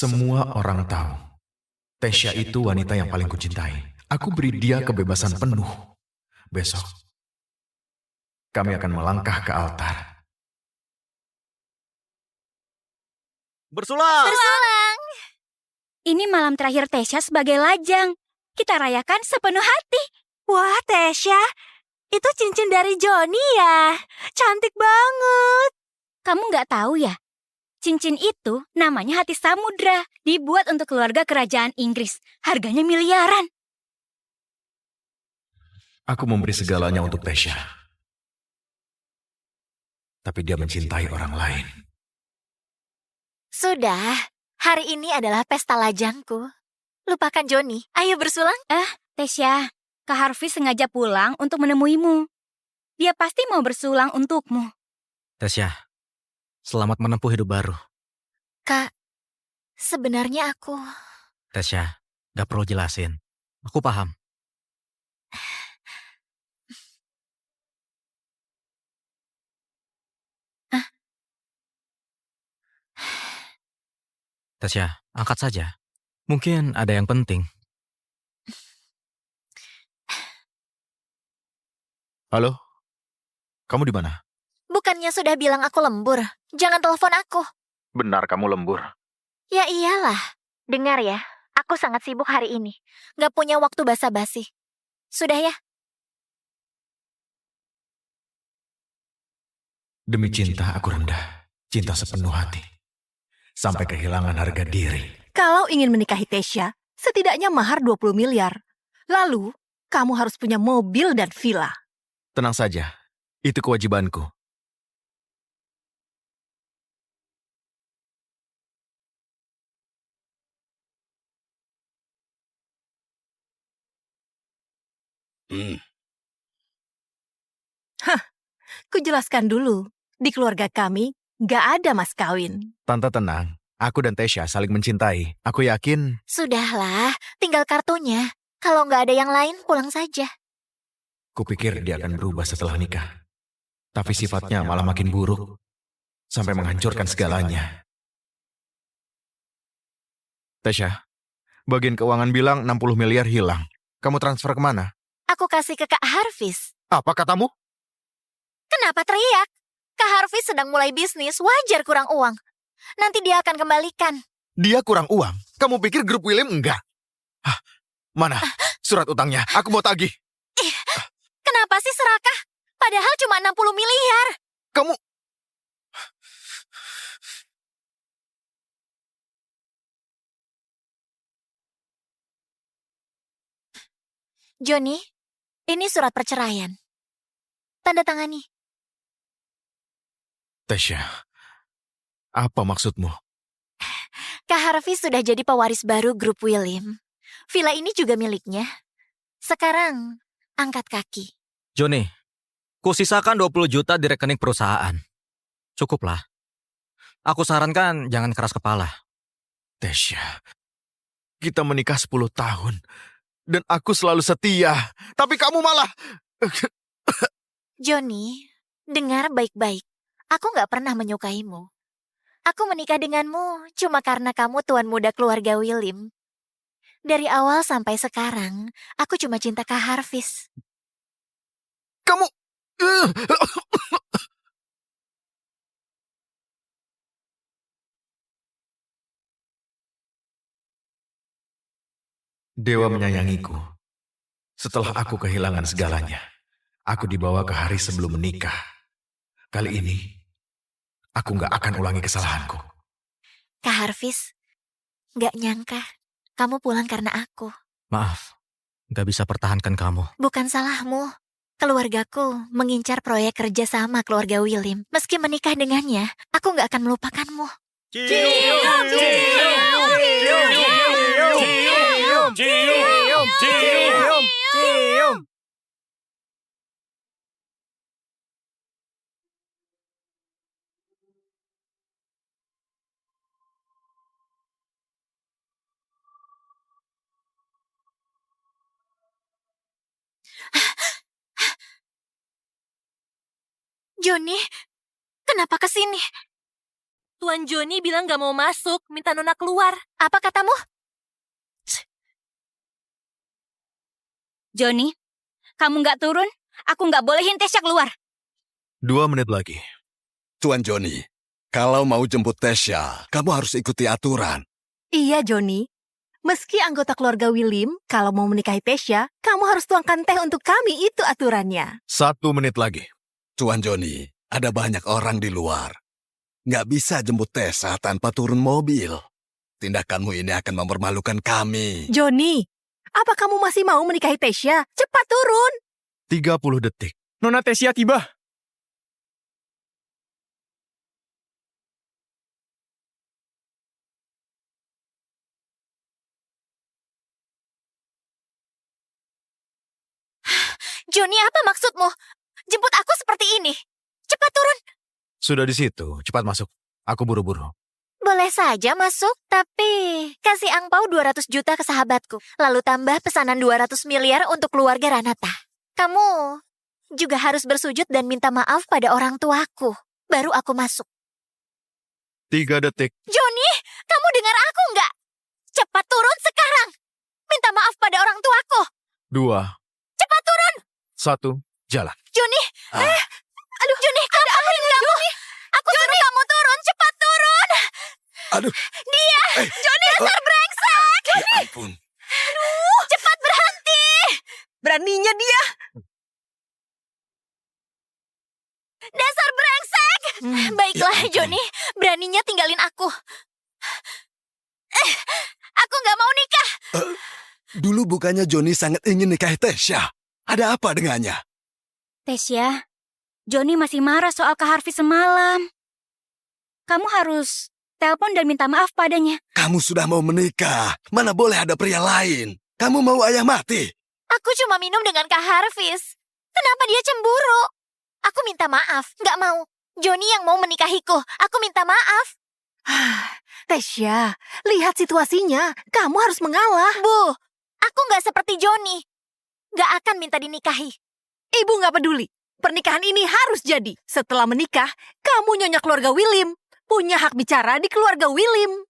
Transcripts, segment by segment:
Semua orang tahu, Tasya itu wanita yang paling kucintai. Aku beri dia kebebasan penuh. Besok, kami akan melangkah ke altar. Bersulang! Bersulang! Ini malam terakhir Tasya sebagai lajang. Kita rayakan sepenuh hati. Wah, Tasya, itu cincin dari Johnny ya? Cantik banget. Kamu nggak tahu ya? Cincin itu namanya hati samudra. Dibuat untuk keluarga kerajaan Inggris. Harganya miliaran. Aku memberi segalanya untuk Tasya. Tapi dia mencintai orang lain. Sudah, hari ini adalah pesta lajangku. Lupakan Johnny, ayo bersulang. Tasya, Kak Harvey sengaja pulang untuk menemuimu. Dia pasti mau bersulang untukmu. Tasya, selamat menempuh hidup baru. Kak, sebenarnya aku... Tasya, gak perlu jelasin. Aku paham. Tasya, angkat saja. Mungkin ada yang penting. Halo? Kamu di mana? Bukannya sudah bilang aku lembur? Jangan telepon aku. Benar kamu lembur. Ya iyalah. Dengar ya, aku sangat sibuk hari ini. Gak punya waktu basa-basi. Sudah ya? Demi cinta aku rendah. Cinta sepenuh hati. Sampai kehilangan harga diri. Kalau ingin menikahi Tasya, setidaknya mahar 20 miliar. Lalu, kamu harus punya mobil dan villa. Tenang saja, itu kewajibanku. Kujelaskan dulu, di keluarga kami gak ada mas kawin. Tante tenang, aku dan Tasya saling mencintai. Aku yakin Sudahlah, tinggal kartunya. Kalau nggak ada yang lain, pulang saja. kupikir dia akan berubah setelah nikah. Tapi sifatnya malah makin buruk. Sampai menghancurkan segalanya. Tasya, bagian keuangan bilang 60 miliar hilang. Kamu transfer kemana? Aku kasih ke Kak Harvis. Apa katamu? Kenapa teriak? Kak Harvis sedang mulai bisnis, wajar kurang uang. Nanti dia akan kembalikan. Dia kurang uang. Kamu pikir grup William enggak? Hah, mana surat utangnya? Aku mau tagih. Kenapa sih serakah? Padahal cuma 60 miliar. Kamu... Johnny, ini surat perceraian. Tanda tangani. Tasya, apa maksudmu? Kak Harvis sudah jadi pewaris baru grup William. Villa ini juga miliknya. Sekarang, angkat kaki. Johnny, kusisakan 20 juta di rekening perusahaan. Cukuplah. Aku sarankan jangan keras kepala. Tasya, kita menikah 10 tahun. Dan aku selalu setia. Tapi kamu malah... Johnny, dengar baik-baik. Aku gak pernah menyukaimu. Aku menikah denganmu cuma karena kamu tuan muda keluarga William. Dari awal sampai sekarang, aku cuma cinta Kak Harvis. Kamu... Dewa menyayangiku. Setelah aku kehilangan segalanya, aku dibawa ke hari sebelum menikah. Kali ini, aku gak akan ulangi kesalahanku. Kak Harvis, gak nyangka kamu pulang karena aku. Maaf, gak bisa pertahankan kamu. Bukan salahmu. Keluargaku mengincar proyek kerja sama keluarga William. Meski menikah dengannya, aku gak akan melupakanmu. Cium, cium. Johnny, kenapa kesini? Tuan Joni bilang gak mau masuk, minta Nona keluar. Apa katamu? Joni, kamu nggak turun, aku nggak bolehin Tesya keluar. 2 menit lagi. Tuan Joni, kalau mau jemput Tesya, kamu harus ikuti aturan. Iya, Joni. Meski anggota keluarga William, kalau mau menikahi Tesya, kamu harus tuangkan teh untuk kami, itu aturannya. 1 menit lagi. Tuan Joni, ada banyak orang di luar. Nggak bisa jemput Tesya tanpa turun mobil. Tindakanmu ini akan mempermalukan kami. Joni, apa kamu masih mau menikahi Tesya? Cepat turun! 30 detik. Nona Tesya tiba. Joni, apa maksudmu? Jemput aku seperti ini. Cepat turun. Sudah di situ, cepat masuk. Aku buru-buru. Boleh saja masuk, tapi kasih angpau 200 juta ke sahabatku. Lalu tambah pesanan 200 miliar untuk keluarga Ranata. Kamu juga harus bersujud dan minta maaf pada orang tuaku. Baru aku masuk. 3 detik. Joni, kamu dengar aku nggak? Cepat turun sekarang. Minta maaf pada orang tuaku. 2, Cepat turun. 1, jalan. Joni, aduh Joni, kamu apa dengan kamu? Aku suruh kamu turun, cepat turun. Aduh. Dia, Joni dasar brengsek. Ya ampun. Cepat berhenti. Beraninya dia! Dasar brengsek. Baiklah, Ya ampun. Joni, beraninya tinggalin aku. Aku nggak mau nikah. Dulu bukannya Joni sangat ingin nikahi Tesya. Ada apa dengannya? Tesya, Joni masih marah soal Kak Harvey semalam. Kamu harus telepon dan minta maaf padanya. Kamu sudah mau menikah. Mana boleh ada pria lain. Kamu mau ayah mati. Aku cuma minum dengan Kak Harvis. Kenapa dia cemburu? Aku minta maaf, nggak mau. Joni yang mau menikahiku. Aku minta maaf. Tesya, lihat situasinya. Kamu harus mengalah. Bu, aku nggak seperti Joni. Nggak akan minta dinikahi. Ibu nggak peduli. Pernikahan ini harus jadi. Setelah menikah, kamu nyonya keluarga William. Punya hak bicara di keluarga William.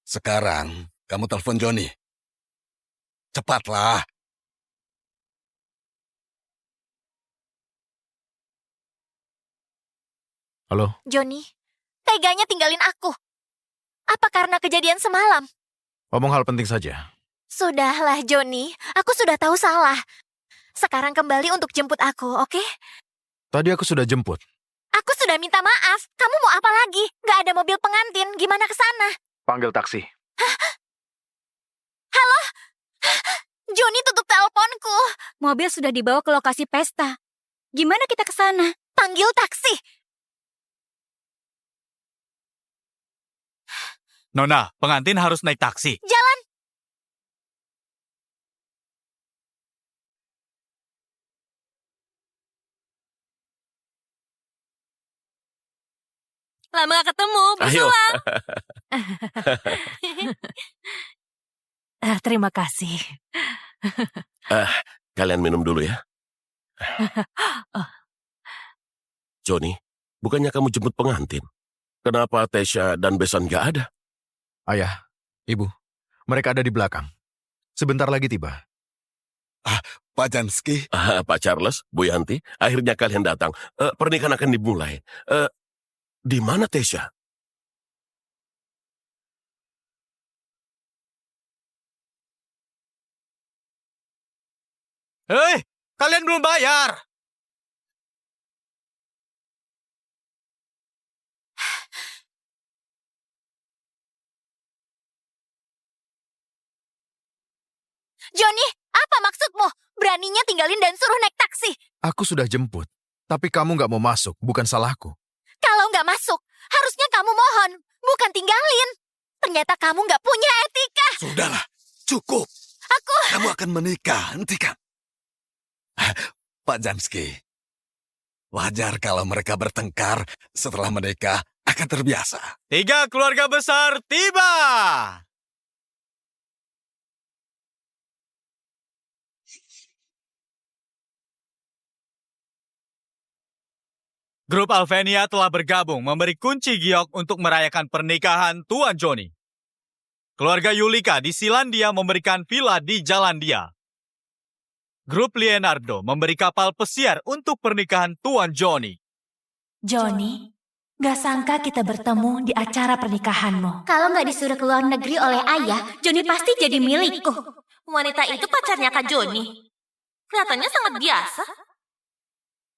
Sekarang, kamu telepon Joni. Cepatlah. Halo? Joni, teganya tinggalin aku. Apa karena kejadian semalam? Ngomong hal penting saja. Sudahlah, Joni. Aku sudah tahu salah. Sekarang kembali untuk jemput aku, oke? Tadi aku sudah jemput. Aku sudah minta maaf. Kamu mau apa lagi? Nggak ada mobil pengantin. Gimana ke sana? Panggil taksi. Joni tutup teleponku. Mobil sudah dibawa ke lokasi pesta. Gimana kita ke sana? Panggil taksi. Nona, pengantin harus naik taksi. Jalan. Lama gak ketemu, Ayo. bersulang. Terima kasih. Kalian minum dulu ya. Joni, bukannya kamu jemput pengantin? Kenapa Tesya dan Besan gak ada? Ayah, ibu, mereka ada di belakang. Sebentar lagi tiba. Pak Jansky, Pak Charles, Bu Yanti, akhirnya kalian datang. Pernikahan akan dimulai. Di mana Tesya? Hei, kalian belum bayar. Joni, apa maksudmu? Beraninya tinggalin dan suruh naik taksi. Aku sudah jemput, tapi kamu nggak mau masuk, bukan salahku. Kalau nggak masuk, harusnya kamu mohon, bukan tinggalin. Ternyata kamu nggak punya etika. sudahlah. Cukup. Kamu akan menikah, hentikan. Pak Jansky, wajar kalau mereka bertengkar setelah menikah akan terbiasa. 3 keluarga besar tiba. Grup Alvenia telah bergabung memberi kunci giok untuk merayakan pernikahan Tuan Joni. Keluarga Yulika di Silandia memberikan villa di Jalandia. Grup Leonardo memberi kapal pesiar untuk pernikahan Tuan Joni. Joni, gak sangka kita bertemu di acara pernikahanmu. Kalau nggak disuruh ke luar negeri oleh ayah, Joni pasti jadi milikku. Wanita itu pacarnya Kak Joni. Kelihatannya sangat biasa.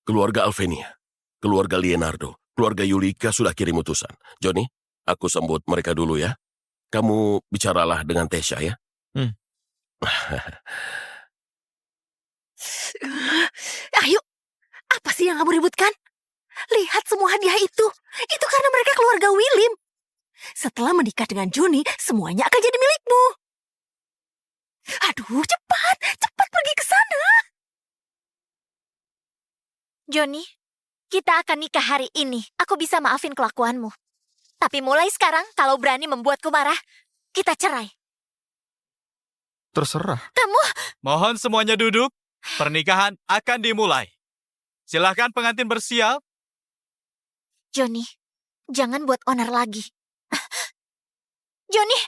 Keluarga Alvenia, keluarga Leonardo, keluarga Yulika sudah kirim utusan. Joni, aku sambut mereka dulu ya. Kamu bicaralah dengan Tesha ya. Ayo, apa sih yang kamu ributkan? Lihat semua hadiah itu. Itu karena mereka keluarga William. Setelah menikah dengan Joni, semuanya akan jadi milikmu. Aduh, cepat pergi ke sana. Joni, kita akan nikah hari ini. Aku bisa maafin kelakuanmu. Tapi mulai sekarang, kalau berani membuatku marah, kita cerai. Terserah. Kamu... Mohon semuanya duduk. Pernikahan akan dimulai. Silahkan pengantin bersiap. Joni, jangan buat onar lagi. Joni,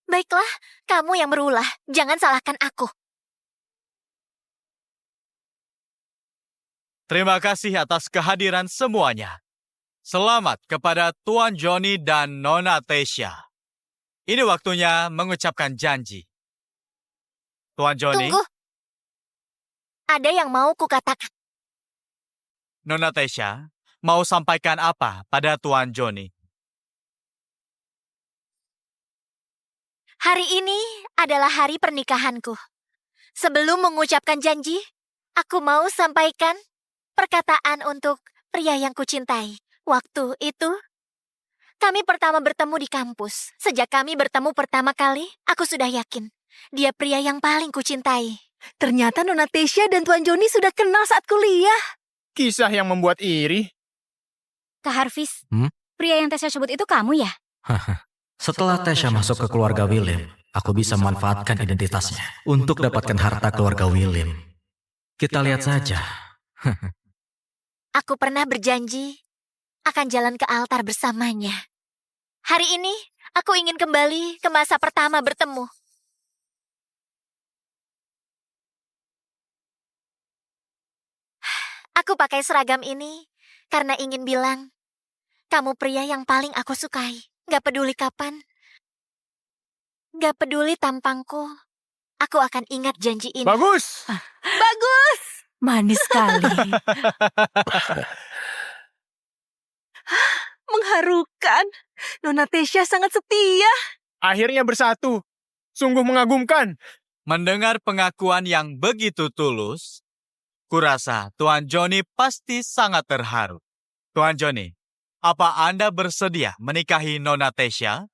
baiklah, kamu yang berulah. Jangan salahkan aku. Terima kasih atas kehadiran semuanya. Selamat kepada Tuan Joni dan Nona Tesha. Ini waktunya mengucapkan janji. Tuan Joni. Tunggu. Ada yang mau kukatakan. Nona Tesha, mau sampaikan apa pada Tuan Joni? Hari ini adalah hari pernikahanku. Sebelum mengucapkan janji, aku mau sampaikan perkataan untuk pria yang kucintai. Waktu itu, kami pertama bertemu di kampus. Sejak kami bertemu pertama kali, aku sudah yakin dia pria yang paling kucintai. Ternyata Nona Tesha dan Tuan Joni sudah kenal saat kuliah. Kisah yang membuat iri. Kak Harvis, pria yang Tesha sebut itu kamu ya? Setelah Tesha masuk ke keluarga William, aku bisa memanfaatkan identitasnya untuk dapatkan harta keluarga William. Kita lihat saja. Aku pernah berjanji akan jalan ke altar bersamanya. Hari ini, aku ingin kembali ke masa pertama bertemu. Aku pakai seragam ini karena ingin bilang, kamu pria yang paling aku sukai. Gak peduli kapan, gak peduli tampangku, aku akan ingat janji ini. Bagus! Bagus! Manis sekali. Mengharukan. Nona Tesha sangat setia. Akhirnya bersatu. Sungguh mengagumkan. Mendengar pengakuan yang begitu tulus, kurasa Tuan Joni pasti sangat terharu. Tuan Joni, apa Anda bersedia menikahi Nona Tesha?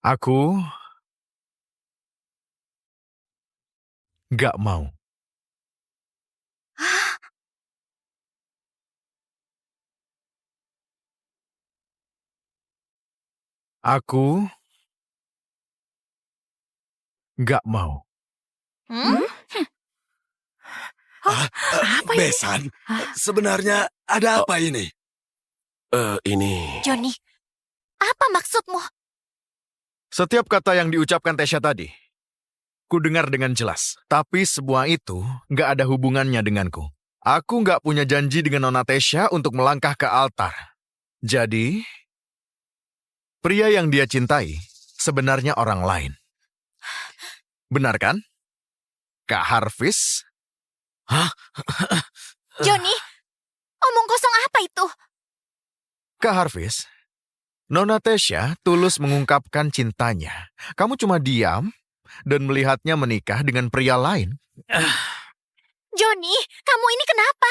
Aku nggak mau. Aku nggak mau. Apa ini? Besan, sebenarnya ada apa ini? Ini... Joni, apa maksudmu? Setiap kata yang diucapkan Tesha tadi, ku dengar dengan jelas. Tapi semua itu nggak ada hubungannya denganku. Aku nggak punya janji dengan Nona Tesha untuk melangkah ke altar. Jadi, pria yang dia cintai sebenarnya orang lain. Benar kan? Kak Harvis? Joni, omong kosong apa itu? Kak Harvis, Nona Tesha tulus mengungkapkan cintanya. Kamu cuma diam dan melihatnya menikah dengan pria lain. Joni, kamu ini kenapa?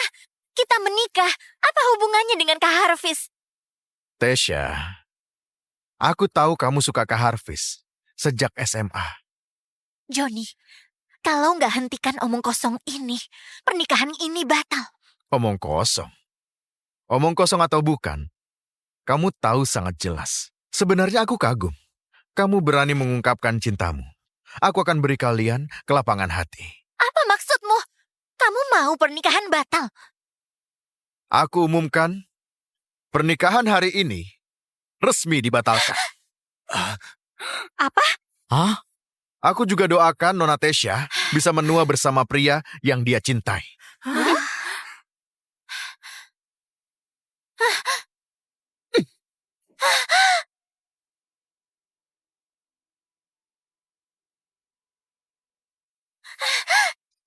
Kita menikah, apa hubungannya dengan Kak Harvis? Tesha, aku tahu kamu suka Kak Harvis sejak SMA. Joni, kalau nggak hentikan omong kosong ini, pernikahan ini batal. Omong kosong. Omong kosong atau bukan, kamu tahu sangat jelas. Sebenarnya aku kagum. kamu berani mengungkapkan cintamu. Aku akan beri kalian kelapangan hati. Apa maksudmu? Kamu mau pernikahan batal? Aku umumkan, pernikahan hari ini resmi dibatalkan. Apa? Hah? Aku juga doakan Nona Tasya bisa menua bersama pria yang dia cintai.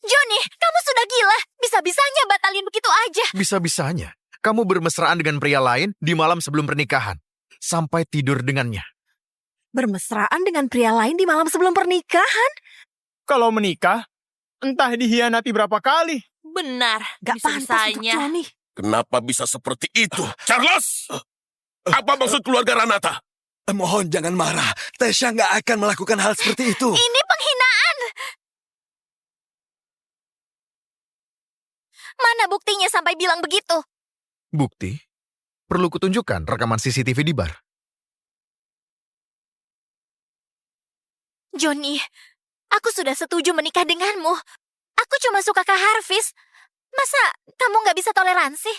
Johnny, kamu sudah gila. Bisa-bisanya batalin begitu aja. Bisa-bisanya kamu bermesraan dengan pria lain di malam sebelum pernikahan. Sampai tidur dengannya. Bermesraan dengan pria lain di malam sebelum pernikahan? Kalau menikah, entah dihianati berapa kali. Benar, Gak pantas untuk bisa-bisanya. Johnny. Kenapa bisa seperti itu? Charles! Apa maksud keluarga Ranata? Mohon jangan marah. Tasya nggak akan melakukan hal seperti itu. Ini penghinaan. Mana buktinya sampai bilang begitu? Bukti? Perlu kutunjukkan rekaman CCTV di bar. Johnny, aku sudah setuju menikah denganmu. Aku cuma suka Kak Harvis. Masa kamu nggak bisa toleransi?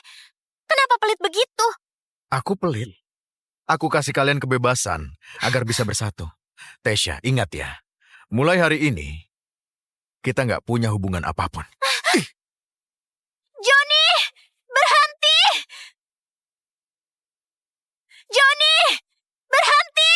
Kenapa pelit begitu? Aku pelit. Aku kasih kalian kebebasan agar bisa bersatu. Tasya, ingat ya. Mulai hari ini, kita nggak punya hubungan apapun. Johnny, berhenti! Johnny, berhenti!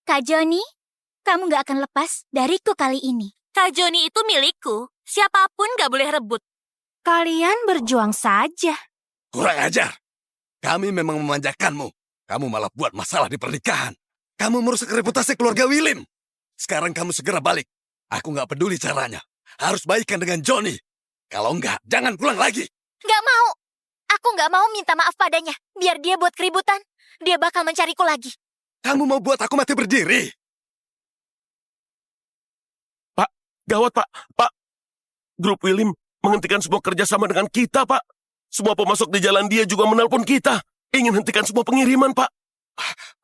Kak Joni, kamu gak akan lepas dariku kali ini. Kak Joni itu milikku. Siapapun gak boleh rebut. Kalian berjuang saja. Kurang ajar. Kami memang memanjakanmu. Kamu malah buat masalah di pernikahan. Kamu merusak reputasi keluarga William. Sekarang kamu segera balik. Aku nggak peduli caranya. Harus baikan dengan Johnny. Kalau enggak, jangan pulang lagi. Gak mau. Aku nggak mau minta maaf padanya. Biar dia buat keributan. Dia bakal mencariku lagi. Kamu mau buat aku mati berdiri? Gawat, Pak. Pak, grup William menghentikan semua kerjasama dengan kita, Pak. Semua pemasok di jalan dia juga menelpon kita. Ingin hentikan semua pengiriman, Pak.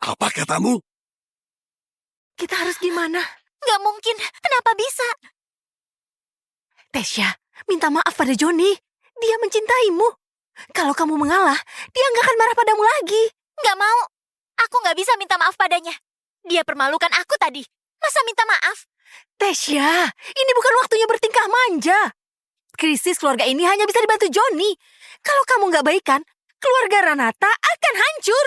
Apa katamu? Kita harus gimana? Gak mungkin. Kenapa bisa? Tasya, minta maaf pada Johnny. Dia mencintaimu. Kalau kamu mengalah, dia nggak akan marah padamu lagi. Gak mau. Aku nggak bisa minta maaf padanya. Dia permalukan aku tadi. Masa minta maaf? Tasya, ini bukan waktunya bertingkah manja. Krisis keluarga ini hanya bisa dibantu Johnny. Kalau kamu nggak baikan, keluarga Ranata akan hancur.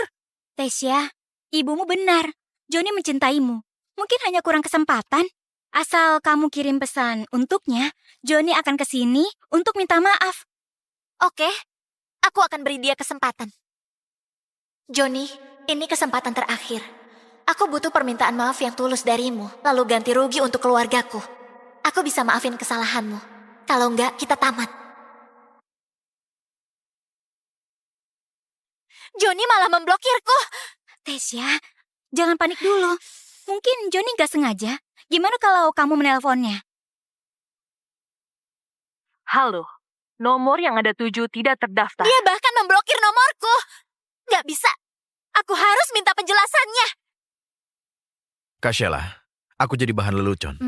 Tasya, ibumu benar. Joni mencintaimu. Mungkin hanya kurang kesempatan. Asal kamu kirim pesan untuknya, Joni akan ke sini untuk minta maaf. Oke, aku akan beri dia kesempatan. Johnny, ini kesempatan terakhir. Aku butuh permintaan maaf yang tulus darimu, lalu ganti rugi untuk keluargaku. Aku bisa maafin kesalahanmu. Kalau enggak, kita tamat. Johnny malah memblokirku. Tasya, jangan panik dulu. Mungkin Joni gak sengaja. Gimana kalau kamu menelponnya? Halo, nomor yang ada 7 tidak terdaftar. Dia bahkan memblokir nomorku. Gak bisa. Aku harus minta penjelasannya. Kak Sheila, aku jadi bahan lelucon.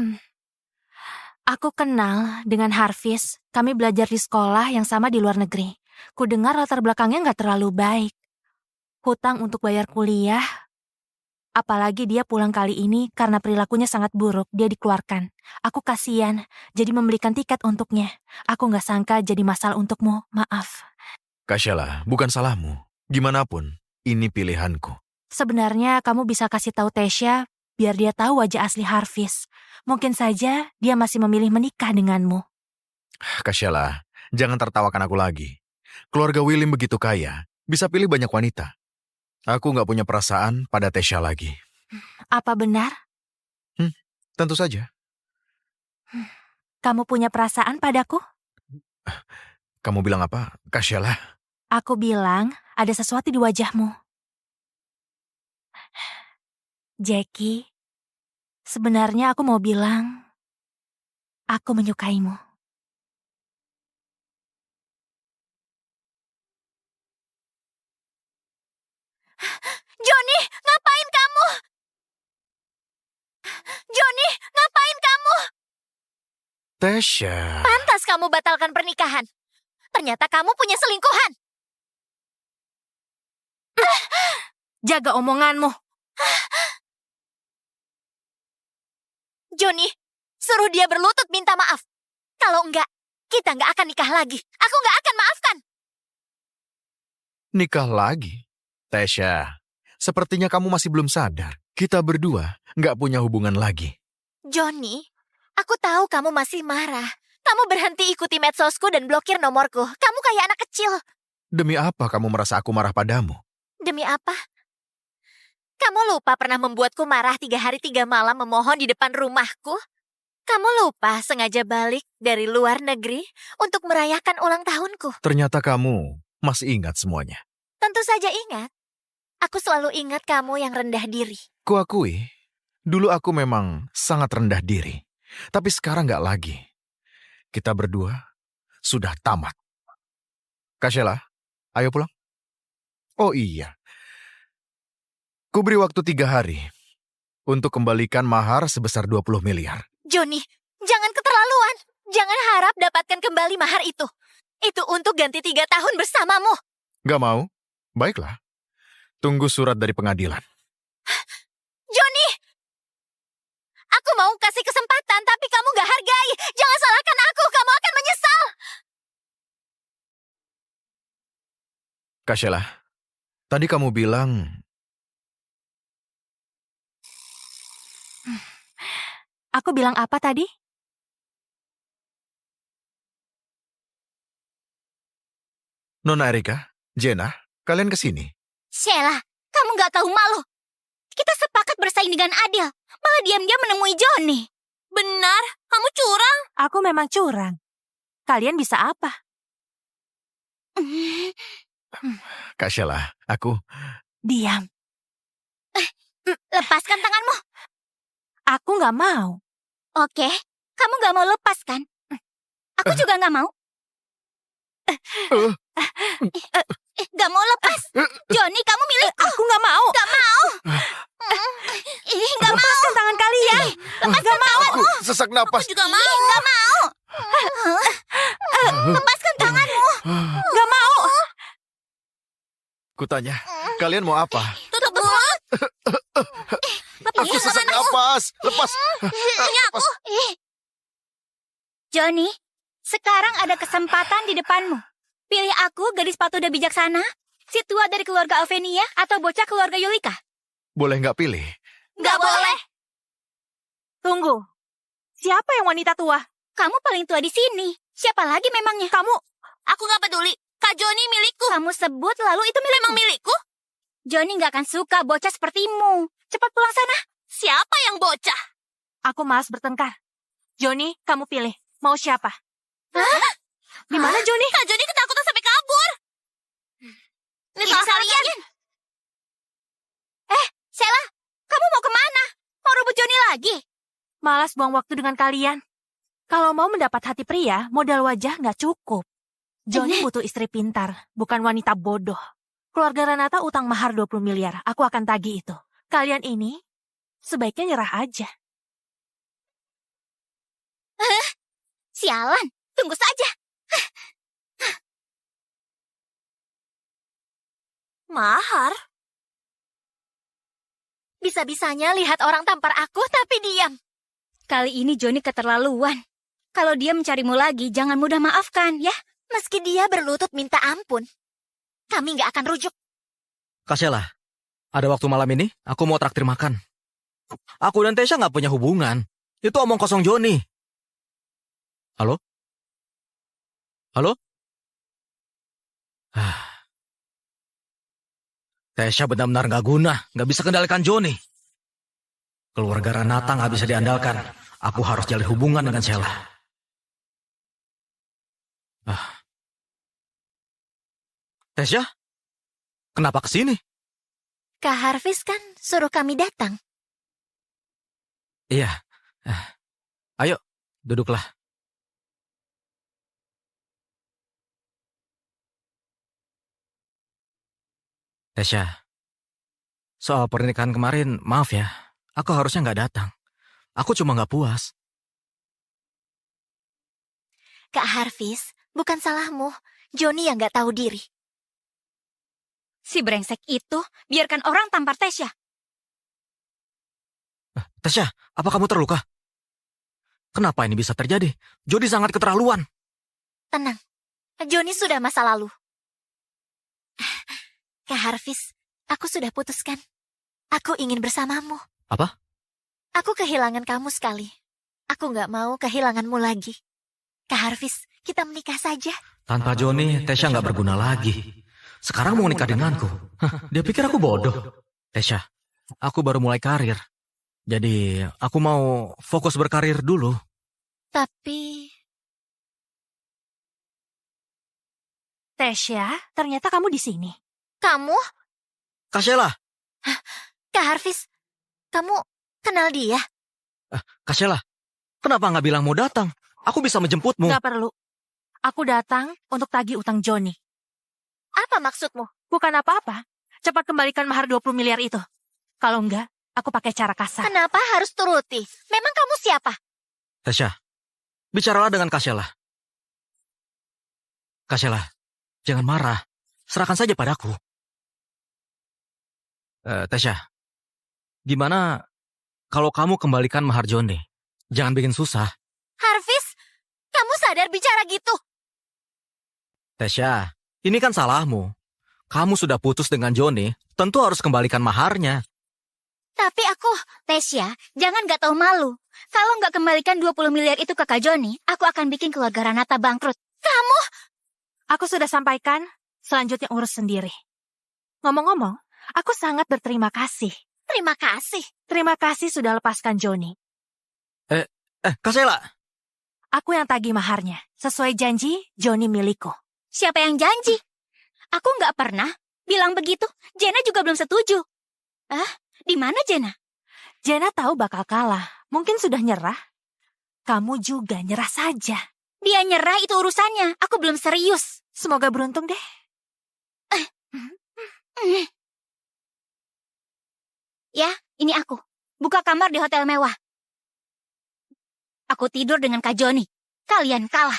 Aku kenal dengan Harvis. Kami belajar di sekolah yang sama di luar negeri. Ku dengar latar belakangnya nggak terlalu baik. Hutang untuk bayar kuliah. Apalagi dia pulang kali ini karena perilakunya sangat buruk. Dia dikeluarkan. Aku kasihan, jadi membelikan tiket untuknya. Aku nggak sangka jadi masalah untukmu. Maaf. Kak Sheila, bukan salahmu. Gimana pun, ini pilihanku. Sebenarnya kamu bisa kasih tahu Tasya biar dia tahu wajah asli Harvis. Mungkin saja dia masih memilih menikah denganmu. Kak Sheila, jangan tertawakan aku lagi. Keluarga William begitu kaya, bisa pilih banyak wanita. Aku nggak punya perasaan pada Tasya lagi. Apa benar? Tentu saja. Kamu punya perasaan padaku? Kamu bilang apa, Kak Sheila? Aku bilang ada sesuatu di wajahmu. Jackie, Sebenarnya aku mau bilang, aku menyukaimu. Johnny, ngapain kamu? Johnny, ngapain kamu? Tasha. Pantas kamu batalkan pernikahan. Ternyata kamu punya selingkuhan. Jaga omonganmu. Johnny, suruh dia berlutut minta maaf. Kalau enggak, kita enggak akan nikah lagi. Aku enggak akan maafkan. Nikah lagi? Tasha, sepertinya kamu masih belum sadar. Kita berdua nggak punya hubungan lagi. Johnny, aku tahu kamu masih marah. Kamu berhenti ikuti medsosku dan blokir nomorku. Kamu kayak anak kecil. Demi apa kamu merasa aku marah padamu? Demi apa? Kamu lupa pernah membuatku marah 3 hari 3 malam memohon di depan rumahku? Kamu lupa sengaja balik dari luar negeri untuk merayakan ulang tahunku? Ternyata kamu masih ingat semuanya. Tentu saja ingat. Aku selalu ingat kamu yang rendah diri. Kuakui, dulu aku memang sangat rendah diri. Tapi sekarang nggak lagi. Kita berdua sudah tamat. Kak Sheila, ayo pulang. Oh iya. Ku beri waktu 3 hari untuk kembalikan mahar sebesar 20 miliar. Johnny, jangan keterlaluan. Jangan harap dapatkan kembali mahar itu. Itu untuk ganti 3 tahun bersamamu. Gak mau? Baiklah. Tunggu surat dari pengadilan. Johnny! Aku mau kasih kesempatan, tapi kamu gak hargai. Jangan salahkan aku, kamu akan menyesal. Kak Sheila, tadi kamu bilang... Aku bilang apa tadi? Nona Erika, Jenna, kalian kesini. Sheila, kamu gak tahu malu. Kita sepakat bersaing dengan adil. Malah diam-diam menemui Johnny. Benar, kamu curang. Aku memang curang. Kalian bisa apa? Kak Sheila, aku... Diam. Lepaskan tanganmu. Aku nggak mau. Oke, kamu gak mau lepas kan? Aku juga gak mau. Gak mau lepas. Johnny, kamu milikku. Aku nggak mau. Gak mau. Gak mau. Lepaskan tangan kalian. Lepaskan tanganmu. Sesak napas. Juga mau. Gak mau. Lepaskan tanganmu. Nggak mau. Kutanya, kalian mau apa? Tutup mulut. Aku sesak napas. Lepas. Lepas. Johnny, sekarang ada kesempatan di depanmu. Pilih aku, gadis patuda bijaksana, si tua dari keluarga Alvenia, atau bocah keluarga Yulika. Boleh nggak pilih? Gak boleh. Tunggu. Siapa yang wanita tua? Kamu paling tua di sini. Siapa lagi memangnya? Kamu. Aku gak peduli. Kak Johnny milikku. Kamu sebut lalu itu milikmu. Memang milikku? Johnny gak akan suka bocah sepertimu. Cepat pulang sana. Siapa yang bocah? Aku malas bertengkar. Johnny, kamu pilih. Mau siapa? Hah? Di mana Johnny? Kak Johnny ketakutan sampai kabur. Ini salah kalian. Sheila, kamu mau kemana? Mau rebut Johnny lagi? Malas buang waktu dengan kalian. Kalau mau mendapat hati pria, modal wajah nggak cukup. Johnny butuh istri pintar, bukan wanita bodoh. Keluarga Renata utang mahar 20 miliar. Aku akan tagih itu. Kalian ini sebaiknya nyerah aja. Sialan, tunggu saja. Mahar? Bisa-bisanya lihat orang tampar aku tapi diam. Kali ini Johnny keterlaluan. Kalau dia mencarimu lagi, jangan mudah maafkan, ya. Meski dia berlutut minta ampun, kami nggak akan rujuk. Kak Sheila, ada waktu malam ini? Aku mau traktir makan. Aku dan Tasha nggak punya hubungan. Itu omong kosong Johnny. Halo? Halo? Tasha benar-benar nggak guna. Nggak bisa kendalikan Johnny. Keluarga Renata nggak bisa diandalkan. Aku harus jalin hubungan dengan Sheila. Tasha? Kenapa kesini? Kak Harvis kan suruh kami datang. Iya. Ayo, duduklah. Tesya, soal pernikahan kemarin, maaf ya. Aku harusnya nggak datang. Aku cuma nggak puas. Kak Harvis, bukan salahmu. Joni yang nggak tahu diri. Si brengsek itu biarkan orang tampar Tesya. Tesya, apa kamu terluka? Kenapa ini bisa terjadi? Jody sangat keterlaluan. Tenang, Joni sudah masa lalu. Kak Harvis, aku sudah putuskan. Aku ingin bersamamu. Apa? Aku kehilangan kamu sekali. Aku nggak mau kehilanganmu lagi. Kak Harvis, kita menikah saja. Tanpa Joni, Tesya nggak berguna lagi. Sekarang mau nikah denganku. Dia pikir aku bodoh. Tesya, aku baru mulai karir. Jadi, aku mau fokus berkarir dulu. Tapi... Tesya, ternyata kamu di sini. Kamu? Kak Sheila. Kak Harvis, kamu kenal dia? Kak Sheila, kenapa nggak bilang mau datang? Aku bisa menjemputmu. Gak perlu. Aku datang untuk tagih utang Joni. Apa maksudmu? Bukan apa-apa. Cepat kembalikan mahar 20 miliar itu. Kalau enggak, aku pakai cara kasar. Kenapa harus turuti? Memang kamu siapa? Tesya, bicaralah dengan Kak Sheila. Kak Sheila, jangan marah. Serahkan saja padaku. Tesya, gimana kalau kamu kembalikan mahar Joni? Jangan bikin susah. Harvis, kamu sadar bicara gitu? Tesya, ini kan salahmu. Kamu sudah putus dengan Joni, tentu harus kembalikan maharnya. Tapi aku, Tesya, jangan gak tahu malu. Kalau nggak kembalikan 20 miliar itu ke Kak Joni, aku akan bikin keluarga Ranata bangkrut. Kamu? Aku sudah sampaikan, selanjutnya urus sendiri. Ngomong-ngomong, aku sangat berterima kasih. Terima kasih. Terima kasih sudah lepaskan Joni. Kak Sheila. Aku yang tagih maharnya. Sesuai janji, Joni milikku. Siapa yang janji? Aku nggak pernah bilang begitu. Jena juga belum setuju. Di mana Jena? Jena tahu bakal kalah. Mungkin sudah nyerah. Kamu juga nyerah saja. Dia nyerah itu urusannya. Aku belum serius. Semoga beruntung deh. Ya, ini aku. Buka kamar di hotel mewah. Aku tidur dengan Kak Joni. Kalian kalah.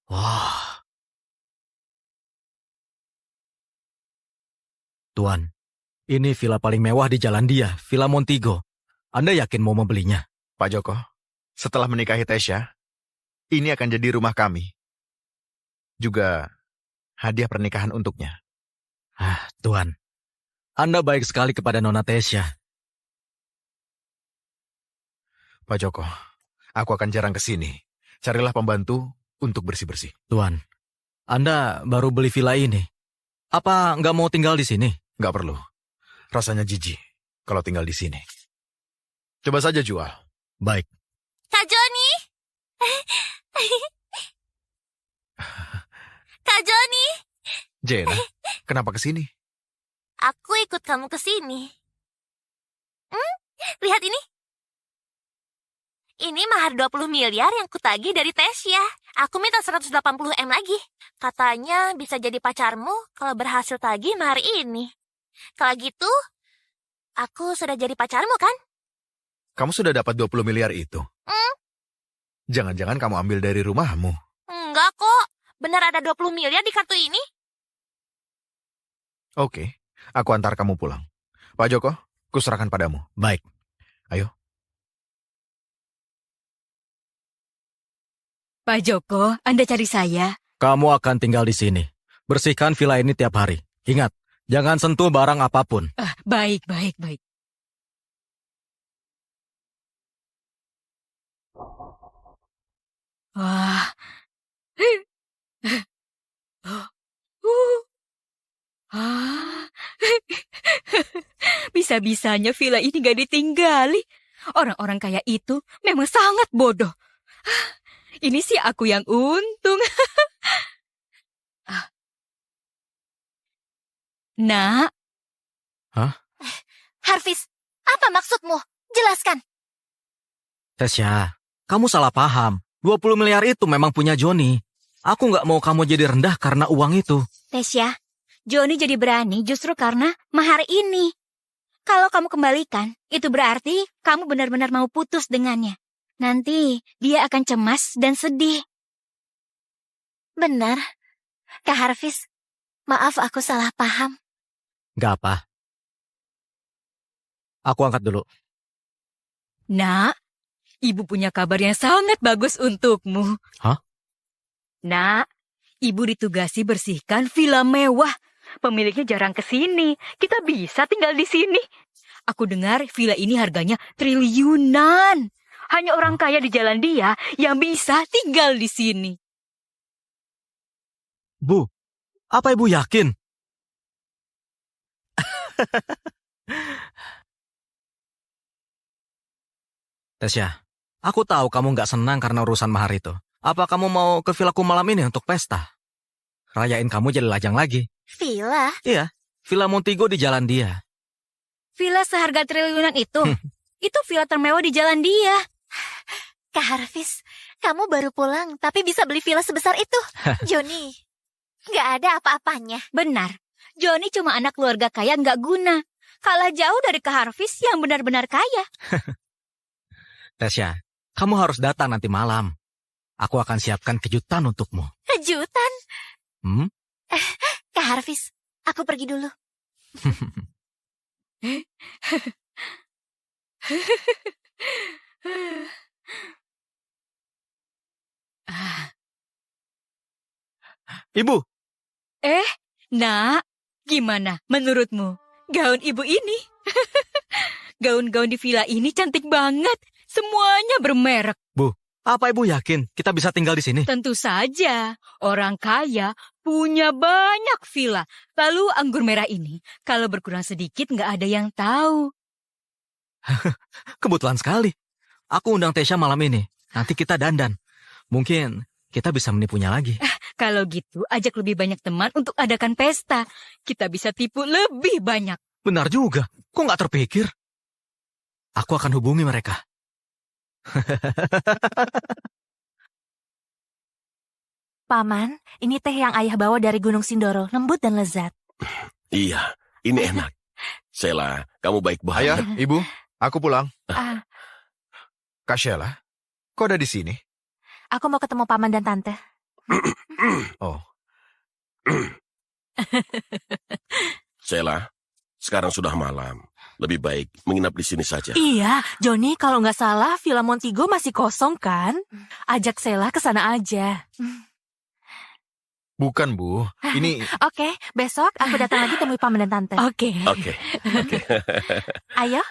Wah. Tuan, ini villa paling mewah di Jalan Dia, Villa Montigo. Anda yakin mau membelinya? Pak Joko, setelah menikahi Tesya, ini akan jadi rumah kami. Juga hadiah pernikahan untuknya. Tuan, Anda baik sekali kepada Nona Tesya. Pak Joko, aku akan jarang ke sini. Carilah pembantu untuk bersih-bersih. Tuan, Anda baru beli villa ini. Apa nggak mau tinggal di sini? Nggak perlu. Rasanya jijik kalau tinggal di sini. Coba saja jual. Baik. Kak Joni! Kak Joni! Jena, kenapa ke sini? Aku ikut kamu ke sini. Lihat ini. Ini mahar 20 miliar yang kutagih dari Tesya. Aku minta 180 M lagi. Katanya bisa jadi pacarmu kalau berhasil tagih mahar ini. Kalau gitu, aku sudah jadi pacarmu kan? Kamu sudah dapat 20 miliar itu? Jangan-jangan kamu ambil dari rumahmu. Enggak kok. Benar ada 20 miliar di kartu ini. Oke, aku antar kamu pulang. Pak Joko, kuserahkan padamu. Baik. Ayo. Pak Joko, Anda cari saya. Kamu akan tinggal di sini. Bersihkan villa ini tiap hari. Ingat, jangan sentuh barang apapun. Baik. Wah. Bisa-bisanya villa ini gak ditinggali. Orang-orang kaya itu memang sangat bodoh. Ini sih aku yang untung. Nak, Harvis, apa maksudmu? Jelaskan. Tasya, kamu salah paham. 20 miliar itu memang punya Joni. Aku nggak mau kamu jadi rendah karena uang itu. Tasya, Joni jadi berani justru karena mahar ini. Kalau kamu kembalikan, itu berarti kamu benar-benar mau putus dengannya. Nanti dia akan cemas dan sedih. Benar. Kak Harvis, maaf aku salah paham. Nggak apa. Aku angkat dulu. Nak, ibu punya kabar yang sangat bagus untukmu. Hah? Nak, ibu ditugasi bersihkan villa mewah. Pemiliknya jarang ke sini. Kita bisa tinggal di sini. Aku dengar villa ini harganya triliunan. Hanya orang kaya di Jalan Dia yang bisa tinggal di sini. Bu, apa ibu yakin? Tasya, aku tahu kamu nggak senang karena urusan mahar itu. Apa kamu mau ke villaku malam ini untuk pesta? Rayain kamu jadi lajang lagi. Villa? Iya, Villa Montigo di Jalan Dia. Villa seharga triliunan itu? Itu villa termewah di Jalan Dia. Kak Harvis, kamu baru pulang tapi bisa beli villa sebesar itu. Joni, nggak ada apa-apanya. Benar, Joni cuma anak keluarga kaya nggak guna. Kalah jauh dari Kak Harvis yang benar-benar kaya. Tasya, kamu harus datang nanti malam. Aku akan siapkan kejutan untukmu. Kejutan? Hmm? Kak Harvis, aku pergi dulu. Ibu, Nak, gimana menurutmu gaun ibu ini? Gaun-gaun di villa ini cantik banget. Semuanya bermerek. apa ibu yakin kita bisa tinggal di sini? Tentu saja, orang kaya punya banyak villa. Lalu anggur merah ini, kalau berkurang sedikit nggak ada yang tahu. Kebetulan sekali. Aku undang Tasya malam ini. Nanti kita dandan. Mungkin kita bisa menipunya lagi. Kalau gitu, ajak lebih banyak teman untuk adakan pesta. Kita bisa tipu lebih banyak. Benar juga. Kok nggak terpikir? Aku akan hubungi mereka. Paman, ini teh yang ayah bawa dari Gunung Sindoro, lembut dan lezat. Iya, ini enak. Sheila, kamu baik Ayah, banget. Ibu, aku pulang. Ah, Kak Sheila, kok ada di sini? aku mau ketemu paman dan tante. Oh, Sheila, sekarang sudah malam. Lebih baik menginap di sini saja. Iya, Joni, kalau nggak salah Villa Montigo masih kosong kan? Ajak Sheila ke sana aja. bukan Bu. Ini Oke, besok aku datang lagi temui paman dan tante. Oke. Oke. Ayo.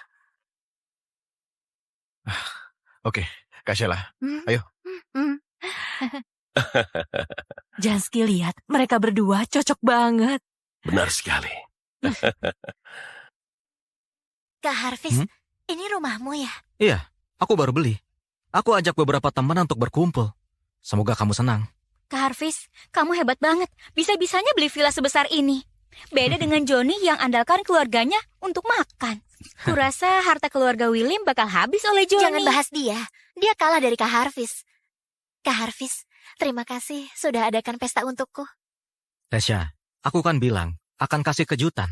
oke, Kak Sheila. Ayo. Janski lihat, mereka berdua cocok banget. Benar sekali. Kak Harvis, Hmm? ini rumahmu ya? Iya, aku baru beli. Aku ajak beberapa teman untuk berkumpul. Semoga kamu senang. Kak Harvis, kamu hebat banget. Bisa-bisanya beli villa sebesar ini. Beda dengan Joni yang andalkan keluarganya untuk makan. Kurasa harta keluarga William bakal habis oleh Joni. Jangan bahas dia. Dia kalah dari Kak Harvis. Kak Harvis, terima kasih sudah adakan pesta untukku. Tasya, aku kan bilang akan kasih kejutan.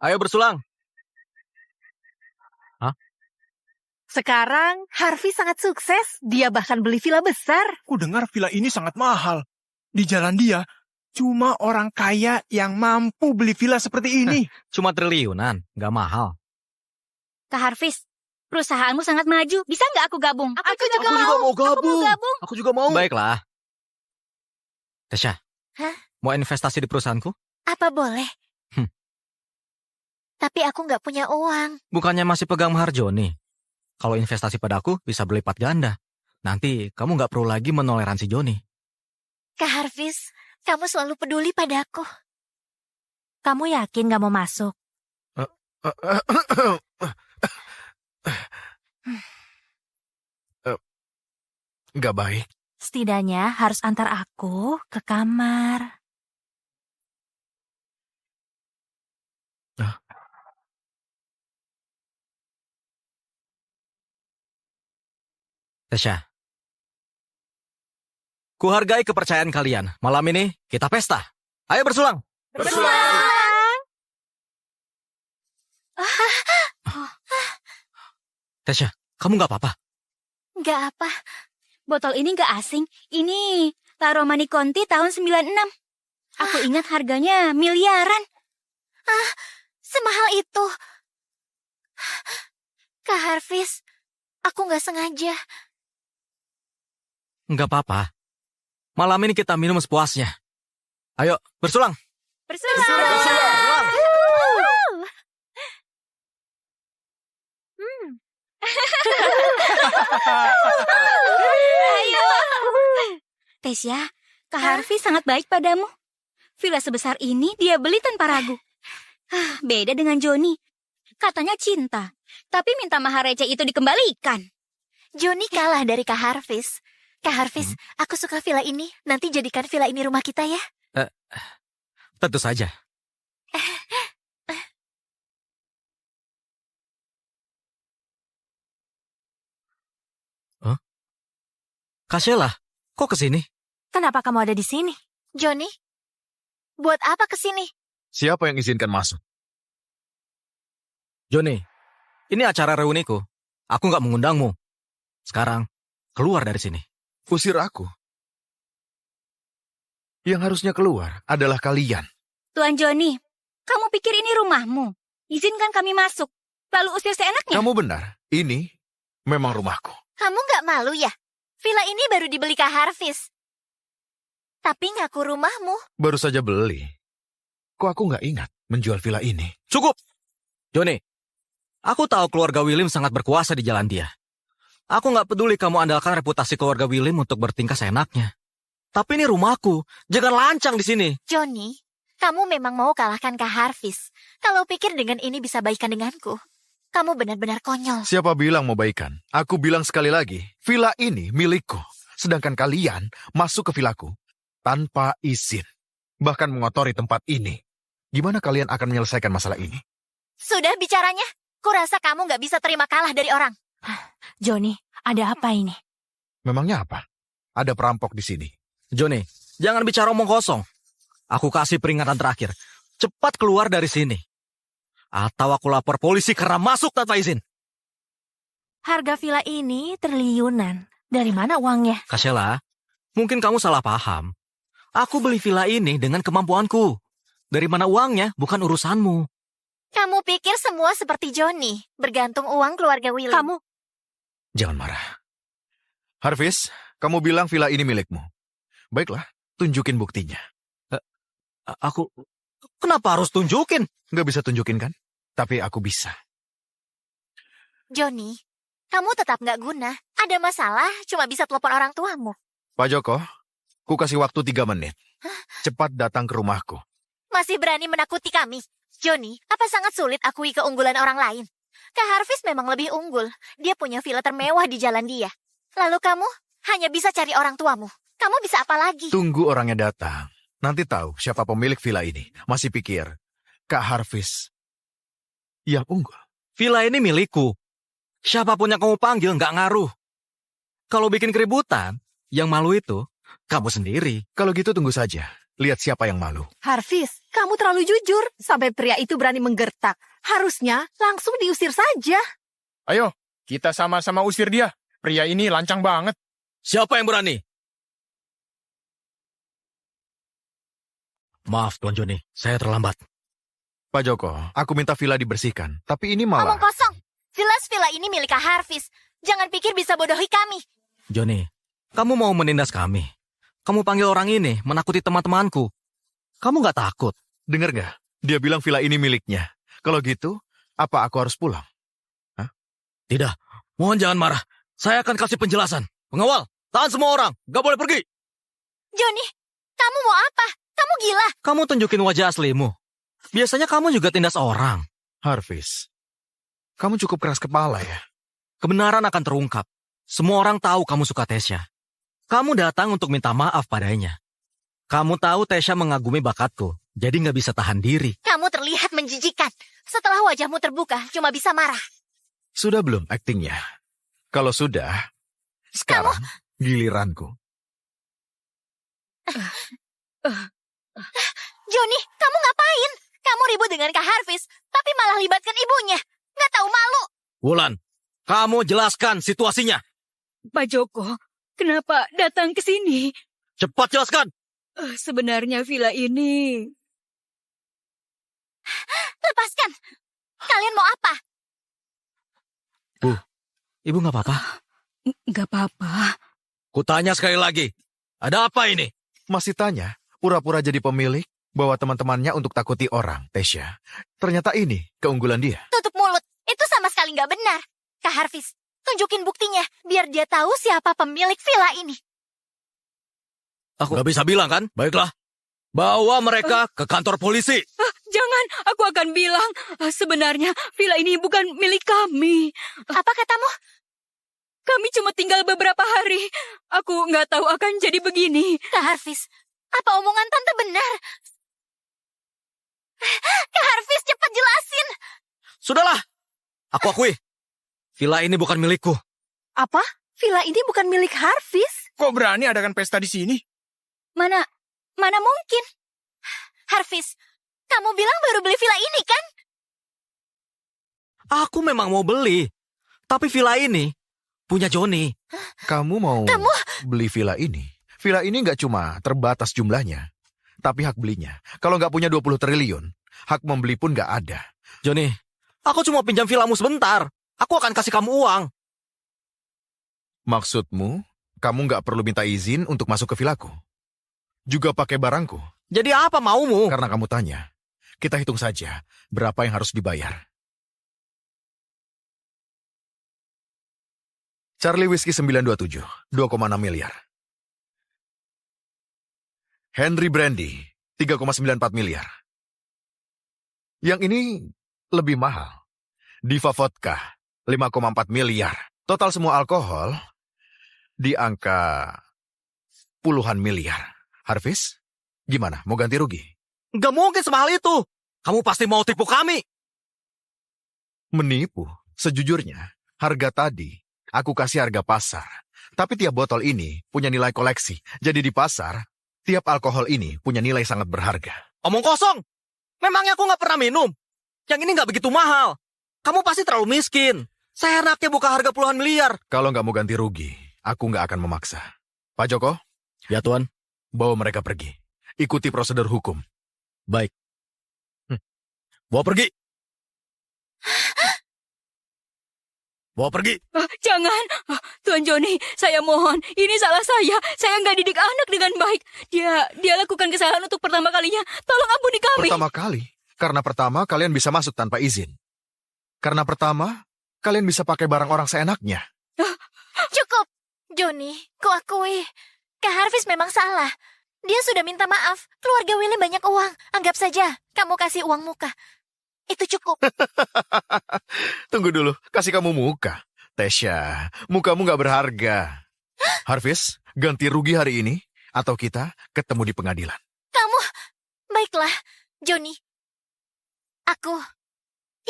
Ayo bersulang. Sekarang Harvey sangat sukses. Dia bahkan beli villa besar. Ku dengar villa ini sangat mahal. Di Jalan Dia, cuma orang kaya yang mampu beli villa seperti ini. Cuma triliunan, nggak mahal. Kak Harvis, perusahaanmu sangat maju. Bisa nggak aku gabung? Aku juga mau Aku mau gabung. Aku juga mau. Baiklah. Tasya, Hah? mau investasi di perusahaanku? Apa boleh? Tapi aku nggak punya uang. Bukannya masih pegang mahar Joni? Kalau investasi padaku bisa berlipat ganda. Nanti kamu nggak perlu lagi menoleransi Joni. Kak Harvis, kamu selalu peduli padaku. Kamu yakin gak mau masuk? Nggak baik. Setidaknya harus antar aku ke kamar. Tesya, kuhargai kepercayaan kalian. Malam ini kita pesta. Ayo bersulang. Tesya, kamu nggak apa-apa? Nggak apa. Botol ini nggak asing. Ini La Romani Conti tahun 96. Aku ingat harganya miliaran. Semahal itu. Kak Harvis, aku nggak sengaja. Nggak apa-apa. Malam ini kita minum sepuasnya. Ayo, bersulang. Bersulang. Ayo. Tesya, Kak Harvey sangat baik padamu. Villa sebesar ini dia beli tanpa ragu. Beda dengan Joni. Katanya cinta, tapi minta mahar receh itu dikembalikan. Joni kalah dari Kak Harvis. Kak Harvis, aku suka villa ini. Nanti jadikan villa ini rumah kita ya. Tentu saja. Kak Sheila, kok kesini? Kenapa kamu ada di sini? Joni, buat apa kesini? Siapa yang izinkan masuk? Joni, ini acara reuniku. Aku nggak mengundangmu. Sekarang, keluar dari sini. Usir aku. Yang harusnya keluar adalah kalian. Tuan Joni, kamu pikir ini rumahmu? Izinkan kami masuk, lalu usir seenaknya. Kamu benar, ini memang rumahku. Kamu nggak malu ya? Villa ini baru dibeli Kak Harvis. Tapi ngaku rumahmu. Baru saja beli. Kok aku nggak ingat menjual villa ini? Cukup! Joni, aku tahu keluarga William sangat berkuasa di jalan dia. Aku nggak peduli kamu andalkan reputasi keluarga William untuk bertingkah seenaknya. Tapi ini rumahku, jangan lancang di sini. Joni, kamu memang mau kalahkan Kak Harvis. Kalau pikir dengan ini bisa baikan denganku, kamu benar-benar konyol. Siapa bilang mau baikan? Aku bilang sekali lagi, villa ini milikku. Sedangkan kalian masuk ke villaku tanpa izin. Bahkan mengotori tempat ini. Gimana kalian akan menyelesaikan masalah ini? Sudah bicaranya. Kurasa kamu nggak bisa terima kalah dari orang. Joni, ada apa ini? Memangnya apa? Ada perampok di sini. Joni, jangan bicara omong kosong. Aku kasih peringatan terakhir. Cepat keluar dari sini. Atau aku lapor polisi karena masuk tanpa izin. Harga villa ini triliunan. Dari mana uangnya? Kak Sheila, mungkin kamu salah paham. Aku beli villa ini dengan kemampuanku. Dari mana uangnya bukan urusanmu. Kamu pikir semua seperti Joni, bergantung uang keluarga William. Kamu Jangan marah. Harvis, kamu bilang villa ini milikmu. Baiklah, tunjukin buktinya. Aku... Kenapa harus tunjukin? Nggak bisa tunjukin kan? Tapi aku bisa. Joni, kamu tetap nggak guna. Ada masalah, cuma bisa telepon orang tuamu. Pak Joko, ku kasih waktu 3 menit. Cepat datang ke rumahku. Masih berani menakuti kami. Joni, apa sangat sulit akui keunggulan orang lain? Kak Harvis memang lebih unggul. Dia punya villa termewah di jalan dia. Lalu kamu hanya bisa cari orang tuamu. Kamu bisa apa lagi? Tunggu orangnya datang. Nanti tahu siapa pemilik villa ini. Masih pikir, Kak Harvis yang unggul. Villa ini milikku. Siapapun yang kamu panggil nggak ngaruh. Kalau bikin keributan, yang malu itu kamu sendiri. Kalau gitu tunggu saja. Lihat siapa yang malu. Harvis, kamu terlalu jujur. Sampai pria itu berani menggertak. Harusnya langsung diusir saja. Ayo, kita sama-sama usir dia. Pria ini lancang banget. Siapa yang berani? Maaf Tuan Joni, saya terlambat. Pak Joko, aku minta villa dibersihkan. Tapi ini Ngomong malah... kosong. Jelas villa ini milik Kak Harvis. Jangan pikir bisa bodohi kami. Joni, kamu mau menindas kami. Kamu panggil orang ini, menakuti teman-temanku. Kamu nggak takut? Dengar nggak? Dia bilang villa ini miliknya. Kalau gitu, apa aku harus pulang? Hah? Tidak, mohon jangan marah. Saya akan kasih penjelasan. Pengawal, tahan semua orang. Nggak boleh pergi. Joni, kamu mau apa? Kamu gila. Kamu tunjukin wajah aslimu. Biasanya kamu juga tindas orang. Harvis, kamu cukup keras kepala ya. Kebenaran akan terungkap. Semua orang tahu kamu suka Tesya. Kamu datang untuk minta maaf padanya. Kamu tahu Tesya mengagumi bakatku, jadi nggak bisa tahan diri. Kamu terlihat menjijikan. Setelah wajahmu terbuka, cuma bisa marah. Sudah belum aktingnya? Kalau sudah, Sekarang giliranku. Johnny, kamu ngapain? Kamu ribut dengan Kak Harvis, tapi malah libatkan ibunya. Nggak tahu malu. Wulan, kamu jelaskan situasinya. Pak Joko, kenapa datang ke sini? Cepat jelaskan. Sebenarnya villa ini... Lepaskan. Kalian mau apa? Ibu nggak apa-apa? Nggak apa-apa. Kutanya sekali lagi. Ada apa ini? Masih tanya, pura-pura jadi pemilik, bawa teman-temannya untuk takuti orang, Tasya. Ternyata ini keunggulan dia. Tutup mulut. Itu sama sekali nggak benar. Kak Harvis, tunjukin buktinya biar dia tahu siapa pemilik villa ini. Aku nggak bisa bilang kan? Baiklah. Bawa mereka ke kantor polisi. Jangan, aku akan bilang. Sebenarnya villa ini bukan milik kami. Apa katamu? Kami cuma tinggal beberapa hari. Aku nggak tahu akan jadi begini. Kak Harvis, apa omongan tante benar? Kak Harvis, cepat jelasin. Sudahlah. Aku akui. Villa ini bukan milikku. Apa? Villa ini bukan milik Harvis? Kok berani adakan pesta di sini? Mana mungkin? Harvis, kamu bilang baru beli villa ini kan? Aku memang mau beli. Tapi villa ini punya Johnny. Kamu mau beli villa ini? Villa ini nggak cuma terbatas jumlahnya, tapi hak belinya. Kalau nggak punya 20 triliun, hak membeli pun nggak ada. Johnny, aku cuma pinjam villamu sebentar. Aku akan kasih kamu uang. Maksudmu, kamu nggak perlu minta izin untuk masuk ke villaku? Juga pakai barangku? Jadi apa maumu? Karena kamu tanya, kita hitung saja berapa yang harus dibayar. Charlie Whiskey 927, 2,6 miliar. Henry Brandy, 3,94 miliar. Yang ini lebih mahal. Diva Vodka, 5,4 miliar. Total semua alkohol di angka puluhan miliar. Harvis, gimana? Mau ganti rugi? Gak mungkin semahal itu. Kamu pasti mau tipu kami. Menipu? Sejujurnya, harga tadi aku kasih harga pasar. Tapi tiap botol ini punya nilai koleksi. Jadi di pasar, tiap alkohol ini punya nilai sangat berharga. Omong kosong. Memangnya aku gak pernah minum? Yang ini gak begitu mahal. Kamu pasti terlalu miskin. Seenaknya buka harga puluhan miliar. Kalau nggak mau ganti rugi, aku nggak akan memaksa. Pak Joko? Ya, Tuan. Bawa mereka pergi. Ikuti prosedur hukum. Baik. Bawa pergi. Bawa pergi. Jangan. Tuan Johnny, saya mohon. Ini salah saya. Saya nggak didik anak dengan baik. Dia lakukan kesalahan untuk pertama kalinya. Tolong ampuni kami. Pertama kali? Karena pertama, kalian bisa masuk tanpa izin. Karena pertama, kalian bisa pakai barang orang seenaknya. Cukup. Johnny, kuakui. Kak Harvis memang salah. Dia sudah minta maaf. Keluarga Willy banyak uang. Anggap saja kamu kasih uang muka. Itu cukup. Tunggu dulu, kasih kamu muka. Tasya, mukamu nggak berharga. Harvis, ganti rugi hari ini, atau kita ketemu di pengadilan. Kamu, baiklah, Johnny. Aku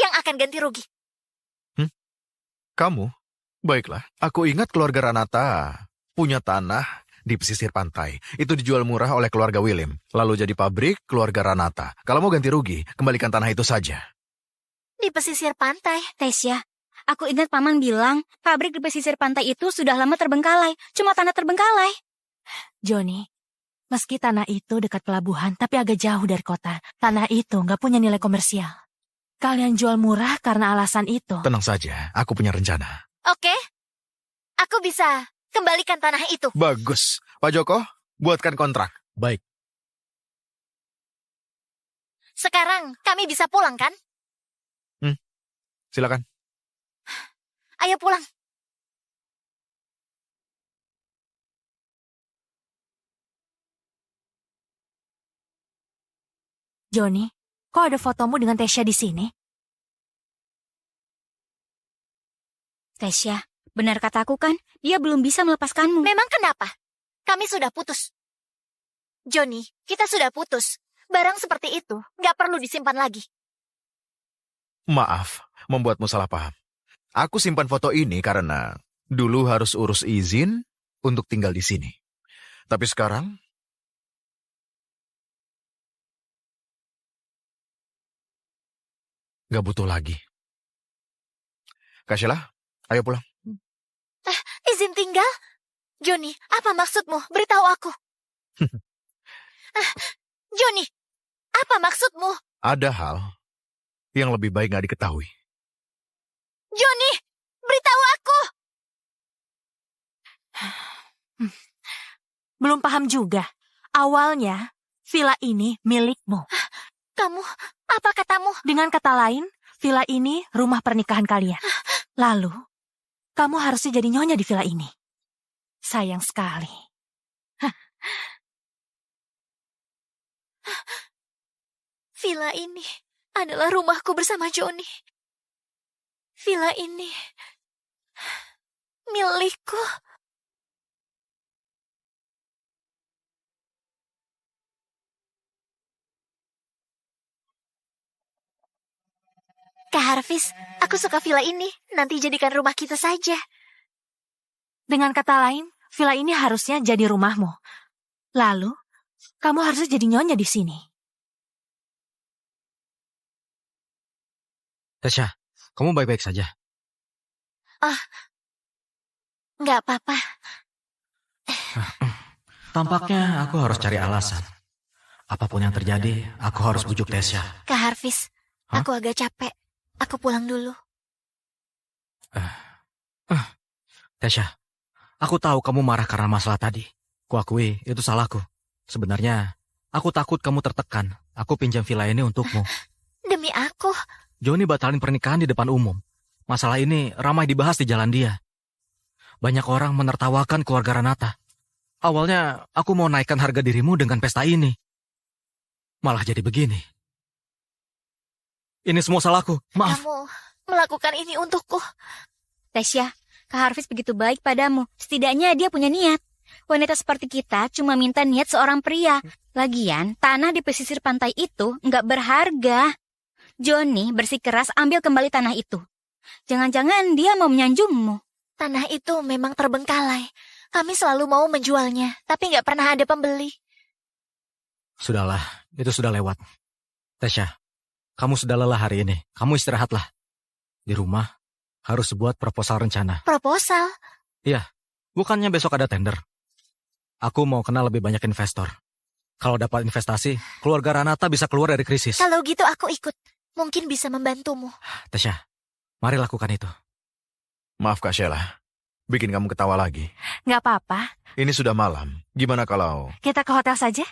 yang akan ganti rugi. Kamu? Baiklah, aku ingat keluarga Ranata punya tanah di pesisir pantai. Itu dijual murah oleh keluarga William. Lalu jadi pabrik keluarga Ranata. Kalau mau ganti rugi, kembalikan tanah itu saja. Di pesisir pantai. Tasya, aku ingat Paman bilang pabrik di pesisir pantai itu sudah lama terbengkalai. Cuma tanah terbengkalai. Johnny, meski tanah itu dekat pelabuhan tapi agak jauh dari kota, tanah itu nggak punya nilai komersial. Kalian jual murah karena alasan itu. Tenang saja, aku punya rencana. Oke, aku bisa kembalikan tanah itu. Bagus. Pak Joko, buatkan kontrak. Baik. Sekarang kami bisa pulang kan? Silakan. Ayo pulang. Johnny, kok ada fotomu dengan Tasya di sini? Tasya, benar kataku kan? Dia belum bisa melepaskanmu. Memang kenapa? Kami sudah putus. Johnny, kita sudah putus. Barang seperti itu nggak perlu disimpan lagi. Maaf, membuatmu salah paham. Aku simpan foto ini karena dulu harus urus izin untuk tinggal di sini. Tapi sekarang, nggak butuh lagi. Kak Sheila, ayo pulang. Izin tinggal? Joni, apa maksudmu? Beritahu aku. Joni, apa maksudmu? Ada hal yang lebih baik nggak diketahui. Joni, beritahu aku. Belum paham juga. Awalnya, villa ini milikmu. Kamu, apa katamu? Dengan kata lain, villa ini rumah pernikahan kalian. Lalu, kamu harusnya jadi nyonya di villa ini. Sayang sekali. Villa ini adalah rumahku bersama Joni. Villa ini milikku. Kak Harvis, aku suka villa ini. Nanti jadikan rumah kita saja. Dengan kata lain, villa ini harusnya jadi rumahmu. Lalu, kamu harusnya jadi nyonya di sini. Tasya, kamu baik-baik saja. Nggak apa-apa. Tampaknya aku harus cari alasan. Apapun yang terjadi, aku harus bujuk Tasya. Kak Harvis, Hah? aku agak capek. Aku pulang dulu. Tasya, aku tahu kamu marah karena masalah tadi. Kuakui, itu salahku. Sebenarnya, aku takut kamu tertekan. Aku pinjam villa ini untukmu. Demi aku. Joni batalin pernikahan di depan umum. Masalah ini ramai dibahas di jalan dia. Banyak orang menertawakan keluarga Renata. Awalnya, aku mau naikkan harga dirimu dengan pesta ini. Malah jadi begini. Ini semua salahku. Maaf. Kamu melakukan ini untukku. Tasya, Kak Harvis begitu baik padamu. Setidaknya dia punya niat. Wanita seperti kita cuma minta niat seorang pria. Lagian, tanah di pesisir pantai itu nggak berharga. Joni bersikeras ambil kembali tanah itu. Jangan-jangan dia mau menyanjungmu. Tanah itu memang terbengkalai. Kami selalu mau menjualnya, tapi nggak pernah ada pembeli. Sudahlah, itu sudah lewat. Tasya, kamu sudah lelah hari ini. Kamu istirahatlah. Di rumah, harus buat proposal rencana. Proposal? Iya, bukannya besok ada tender. Aku mau kenal lebih banyak investor. Kalau dapat investasi, keluarga Renata bisa keluar dari krisis. Kalau gitu aku ikut. Mungkin bisa membantumu. Tasya, mari lakukan itu. Maaf Kak Sheila, bikin kamu ketawa lagi. Nggak apa-apa, Ini sudah malam. Gimana kalau... kita ke hotel saja.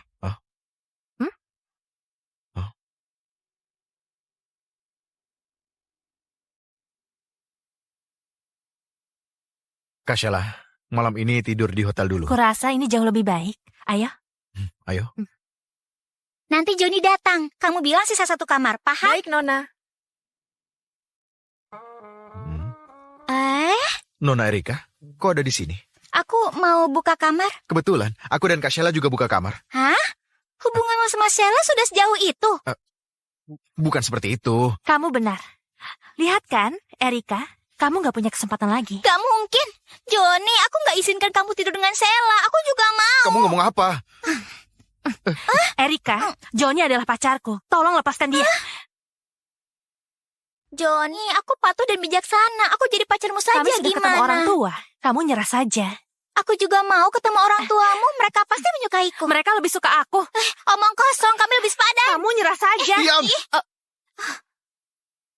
Kak Sheila, malam ini tidur di hotel dulu. Kurasa ini jauh lebih baik. Ayo. Ayo. Nanti Joni datang. Kamu bilang sisa satu kamar, paham? Baik, Nona. Nona Erika, kok ada di sini? Aku mau buka kamar. Kebetulan, aku dan Kak Sheila juga buka kamar. Hah? Hubunganmu sama Sheila sudah sejauh itu? Bukan seperti itu. Kamu benar. Lihat kan, Erika, kamu nggak punya kesempatan lagi. Gak mungkin. Joni, aku gak izinkan kamu tidur dengan Sheila. Aku juga mau. Kamu ngomong apa? Erika, Joni adalah pacarku. Tolong lepaskan dia. Joni, aku patuh dan bijaksana. Aku jadi pacarmu saja, Kami sudah gimana? ketemu orang tua. Kamu nyerah saja. Aku juga mau ketemu orang tuamu. Mereka pasti menyukaiku. Mereka lebih suka aku. Omong kosong, kami lebih sepadan. Kamu nyerah saja. Diam!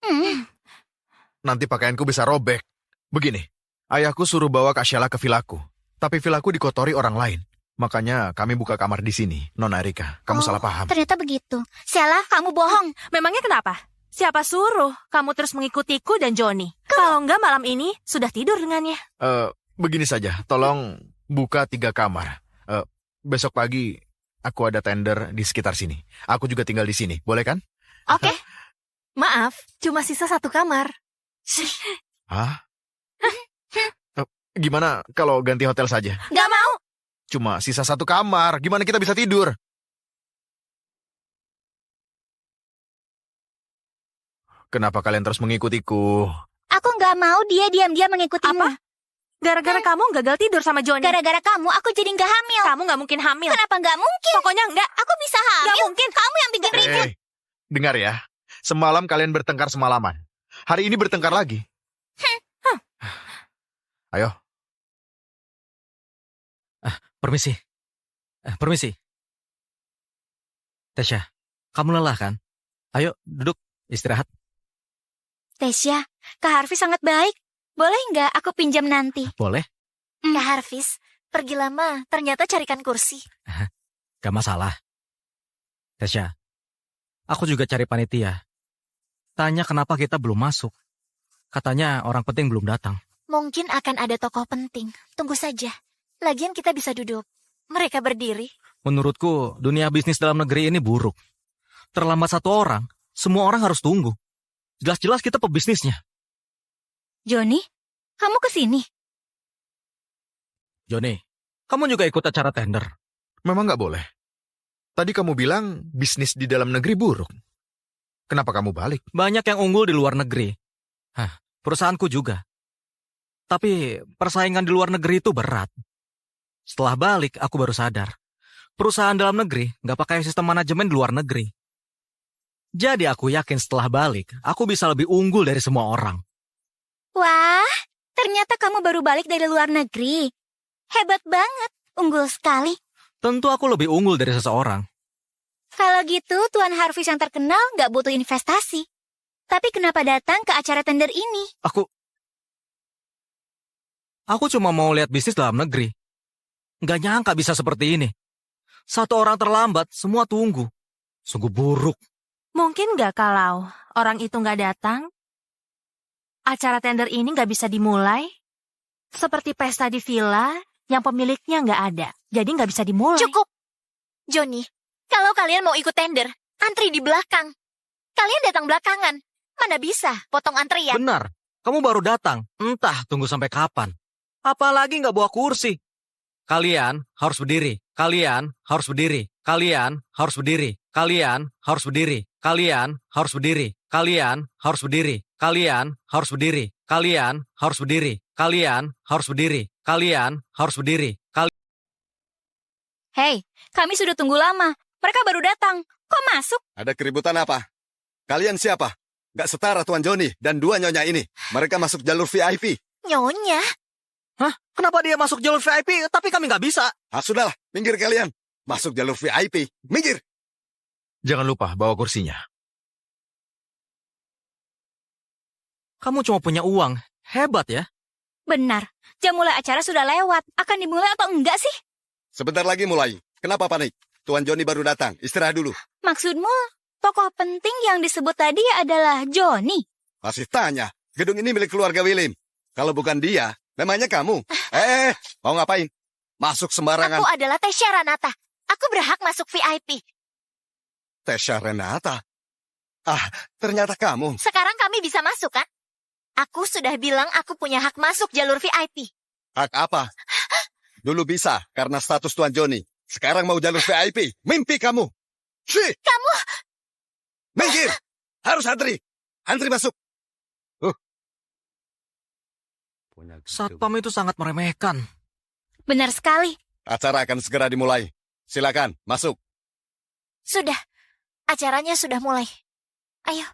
Hmm. Nanti pakaianku bisa robek. Begini, ayahku suruh bawa Kak Sheila ke vilaku. Tapi vilaku dikotori orang lain. Makanya kami buka kamar di sini, Nona Erika. Kamu salah paham. Ternyata begitu. Sheila, kamu bohong. Memangnya kenapa? Siapa suruh kamu terus mengikutiku dan Joni? Kalau enggak malam ini sudah tidur dengannya. Begini saja, tolong buka 3 kamar. Besok pagi aku ada tender di sekitar sini. Aku juga tinggal di sini, boleh kan? Oke. Maaf, cuma sisa 1 kamar. Hah? Gimana kalau ganti hotel saja? Gak mau. Cuma sisa 1 kamar, gimana kita bisa tidur? Kenapa kalian terus mengikutiku? Aku gak mau dia diam-diam mengikutimu. Apa? Gara-gara kamu gagal tidur sama Johnny. Gara-gara kamu, aku jadi nggak hamil. Kamu nggak mungkin hamil. Kenapa nggak mungkin? Pokoknya enggak. Aku bisa hamil. Nggak mungkin. Kamu yang bikin ribut. Dengar ya. Semalam kalian bertengkar semalaman. Hari ini bertengkar lagi. Ayo. Permisi. Permisi. Tesya, kamu lelah kan? Ayo, duduk, istirahat. Tesya, Kak Harvey sangat baik. Boleh nggak aku pinjam nanti? Boleh? Kak Harvis, pergi lama. Ternyata carikan kursi. Gak masalah. Tesya, aku juga cari panitia. Tanya kenapa kita belum masuk. Katanya orang penting belum datang. Mungkin akan ada tokoh penting. Tunggu saja. Lagian kita bisa duduk. Mereka berdiri. Menurutku, dunia bisnis dalam negeri ini buruk. Terlambat satu orang, semua orang harus tunggu. Jelas-jelas kita pebisnisnya. Johnny, kamu kesini? Johnny, kamu juga ikut acara tender. Memang nggak boleh. Tadi kamu bilang bisnis di dalam negeri buruk. Kenapa kamu balik? Banyak yang unggul di luar negeri. Perusahaanku juga. Tapi persaingan di luar negeri itu berat. Setelah balik, aku baru sadar. Perusahaan dalam negeri nggak pakai sistem manajemen di luar negeri. Jadi aku yakin setelah balik, aku bisa lebih unggul dari semua orang. Wah, ternyata kamu baru balik dari luar negeri. Hebat banget, unggul sekali. Tentu aku lebih unggul dari seseorang. Kalau gitu, Tuan Harvis yang terkenal nggak butuh investasi. Tapi kenapa datang ke acara tender ini? Aku cuma mau lihat bisnis dalam negeri. Nggak nyangka bisa seperti ini. Satu orang terlambat, semua tunggu. Sungguh buruk. Mungkin nggak kalau orang itu nggak datang, acara tender ini nggak bisa dimulai. Seperti pesta di villa yang pemiliknya nggak ada. Jadi nggak bisa dimulai. Cukup. Johnny, kalau kalian mau ikut tender, antri di belakang. Kalian datang belakangan. Mana bisa potong antrian? Benar, kamu baru datang. Entah tunggu sampai kapan. Apalagi nggak bawa kursi. Kalian harus berdiri. Kalian harus berdiri. Kalian harus berdiri. Kalian harus berdiri. Kalian harus berdiri. Kalian harus berdiri. Kalian harus berdiri. Kalian harus berdiri. Kalian harus berdiri. Kalian harus berdiri. Hei, kami sudah tunggu lama. Mereka baru datang. Kok masuk? Ada keributan apa? Kalian siapa? Gak setara Tuan Johnny dan dua nyonya ini. Mereka masuk jalur VIP. Nyonya? Hah? Kenapa dia masuk jalur VIP tapi kami nggak bisa? Sudahlah, minggir kalian. Masuk jalur VIP. Minggir. Jangan lupa bawa kursinya. Kamu cuma punya uang. Hebat ya. Benar. Jam mulai acara sudah lewat. Akan dimulai atau enggak sih? Sebentar lagi mulai. Kenapa panik? Tuan Johnny baru datang. Istirahat dulu. Maksudmu, tokoh penting yang disebut tadi adalah Johnny? Masih tanya. Gedung ini milik keluarga William. Kalau bukan dia, memangnya kamu? Mau ngapain? Masuk sembarangan. Aku adalah Tesya Renata. Aku berhak masuk VIP. Tesya Renata? Ternyata kamu. Sekarang kami bisa masuk, kan? Aku sudah bilang aku punya hak masuk jalur VIP. Hak apa? Dulu bisa, karena status Tuan Johnny. Sekarang mau jalur VIP. Mimpi kamu. Kamu... Minggir! Harus antri. Antri masuk. Satpam itu sangat meremehkan. Benar sekali. Acara akan segera dimulai. Silakan, masuk. Sudah. Acaranya sudah mulai. Ayo,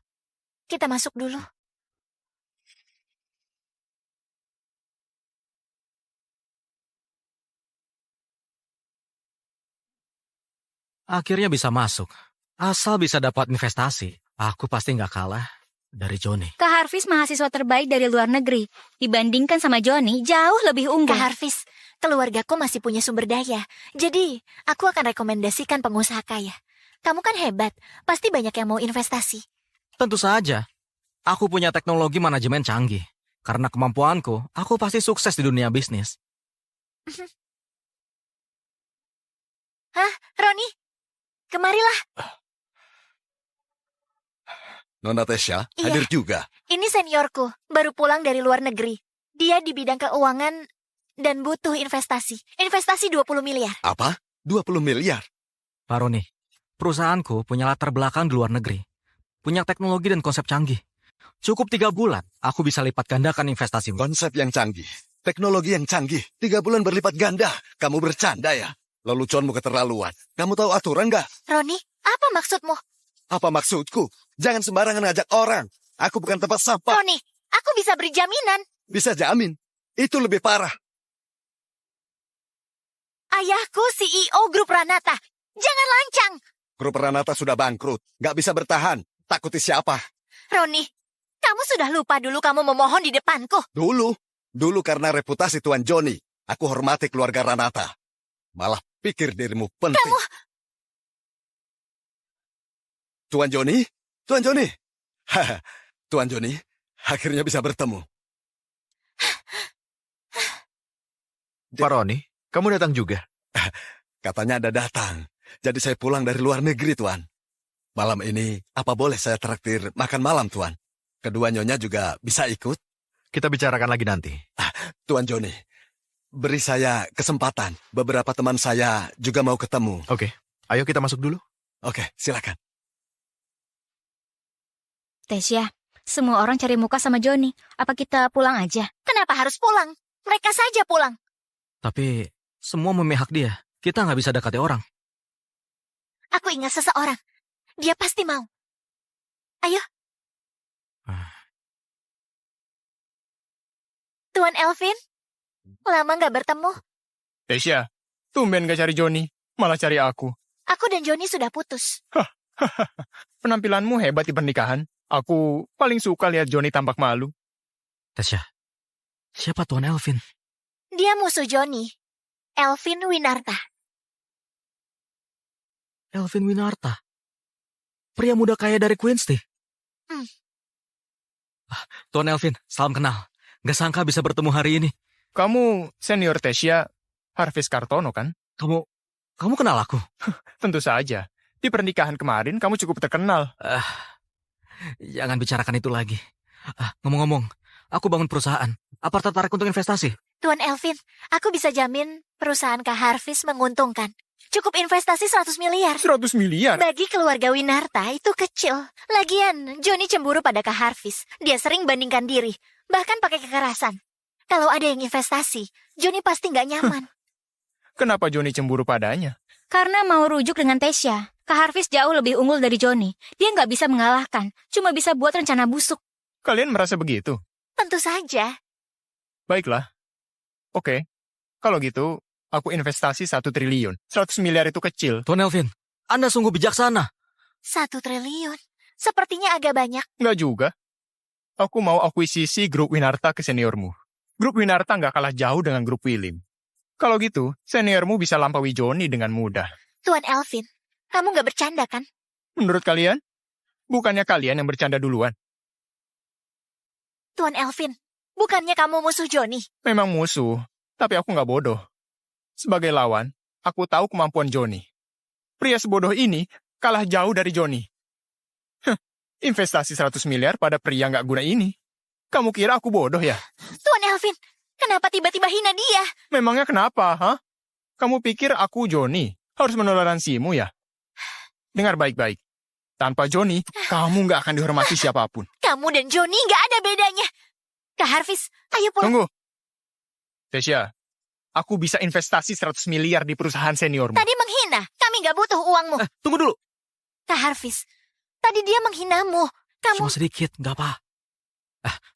kita masuk dulu. Akhirnya bisa masuk. Asal bisa dapat investasi, aku pasti nggak kalah dari Johnny. Kak Harvis mahasiswa terbaik dari luar negeri. Dibandingkan sama Johnny, jauh lebih unggul. Kak Harvis, keluargaku masih punya sumber daya. Jadi, aku akan rekomendasikan pengusaha kaya. Kamu kan hebat, pasti banyak yang mau investasi. Tentu saja. Aku punya teknologi manajemen canggih. Karena kemampuanku, aku pasti sukses di dunia bisnis. Roni? Kemarilah. Nona Tesya Iya. hadir juga. Ini seniorku, baru pulang dari luar negeri. Dia di bidang keuangan dan butuh investasi. Investasi 20 miliar. Apa? 20 miliar? Pak Roni, perusahaanku punya latar belakang di luar negeri. Punya teknologi dan konsep canggih. Cukup 3 bulan, aku bisa lipat gandakan investasi. Konsep yang canggih. Teknologi yang canggih, 3 bulan berlipat ganda. Kamu bercanda ya? Leluconmu keterlaluan. Kamu tahu aturan nggak? Roni, apa maksudmu? Apa maksudku? Jangan sembarangan ngajak orang. Aku bukan tempat sampah. Roni, aku bisa beri jaminan. Bisa jamin. Itu lebih parah. Ayahku CEO Grup Ranata. Jangan lancang. Grup Ranata sudah bangkrut. Nggak bisa bertahan. Takuti siapa? Roni, kamu sudah lupa dulu kamu memohon di depanku. Dulu karena reputasi Tuan Joni. Aku hormati keluarga Ranata. Malah pikir dirimu penting. Kamu... Tuan Joni? Tuan Joni? Haha, Tuan Joni, akhirnya bisa bertemu. Pak Roni, kamu datang juga? Katanya ada datang. Jadi saya pulang dari luar negeri, Tuan. Malam ini, apa boleh saya traktir makan malam, Tuan? Kedua nyonya juga bisa ikut? Kita bicarakan lagi nanti. Tuan Joni, beri saya kesempatan. Beberapa teman saya juga mau ketemu. Oke, ayo kita masuk dulu. Oke, silakan. Tasya, semua orang cari muka sama Joni. Apa kita pulang aja? Kenapa harus pulang? Mereka saja pulang. Tapi semua memihak dia. Kita nggak bisa dekati orang. Aku ingat seseorang. Dia pasti mau. Ayo. Tuan Elvin, lama nggak bertemu. Tasya, tumben gak cari Joni, malah cari aku. Aku dan Joni sudah putus. Penampilanmu hebat di pernikahan. Aku paling suka lihat Joni tampak malu. Tasya, siapa Tuan Elvin? Dia musuh Joni. Elvin Winarta. Elvin Winarta? Pria muda kaya dari Quincy. Tuan Elvin, salam kenal. Gak sangka bisa bertemu hari ini. Kamu senior Tasya, Harvis Kartono kan? Kamu kenal aku? Tentu saja. Di pernikahan kemarin kamu cukup terkenal. Jangan bicarakan itu lagi. Ngomong-ngomong, aku bangun perusahaan. Apa tertarik untuk investasi? Tuan Elvin, aku bisa jamin perusahaan Kak Harvis menguntungkan. Cukup investasi 100 miliar. 100 miliar? Bagi keluarga Winarta itu kecil. Lagian, Joni cemburu pada Kak Harvis. Dia sering bandingkan diri, bahkan pakai kekerasan. Kalau ada yang investasi, Joni pasti nggak nyaman. Kenapa Joni cemburu padanya? Karena mau rujuk dengan Tasya. Kak Harvis jauh lebih unggul dari Joni. Dia nggak bisa mengalahkan, cuma bisa buat rencana busuk. Kalian merasa begitu? Tentu saja. Baiklah. Oke. Kalau gitu, aku investasi 1 triliun. 100 miliar itu kecil. Tuan Elvin, Anda sungguh bijaksana. 1 triliun? Sepertinya agak banyak. Nggak juga. Aku mau akuisisi grup Winarta ke seniormu. Grup Winarta nggak kalah jauh dengan grup Willim. Kalau gitu, seniormu bisa lampaui Joni dengan mudah. Tuan Elvin, kamu nggak bercanda kan? Menurut kalian? Bukannya kalian yang bercanda duluan? Tuan Elvin, bukannya kamu musuh Joni? Memang musuh, tapi aku nggak bodoh. Sebagai lawan, aku tahu kemampuan Joni. Pria sebodoh ini kalah jauh dari Joni. Investasi 100 miliar pada pria nggak guna ini. Kamu kira aku bodoh ya? Tuan Elvin, kenapa tiba-tiba hina dia? Memangnya kenapa, ha? Kamu pikir aku Joni harus menoleransimu ya? Dengar baik-baik. Tanpa Joni, kamu nggak akan dihormati siapapun. Kamu dan Joni nggak ada bedanya. Kak Harvis, ayo pulang. Tunggu. Tasya, aku bisa investasi 100 miliar di perusahaan seniormu. Tadi menghina, kami nggak butuh uangmu. Tunggu dulu. Kak Harvis, tadi dia menghinamu. Kamu... Cuma sedikit, nggak apa.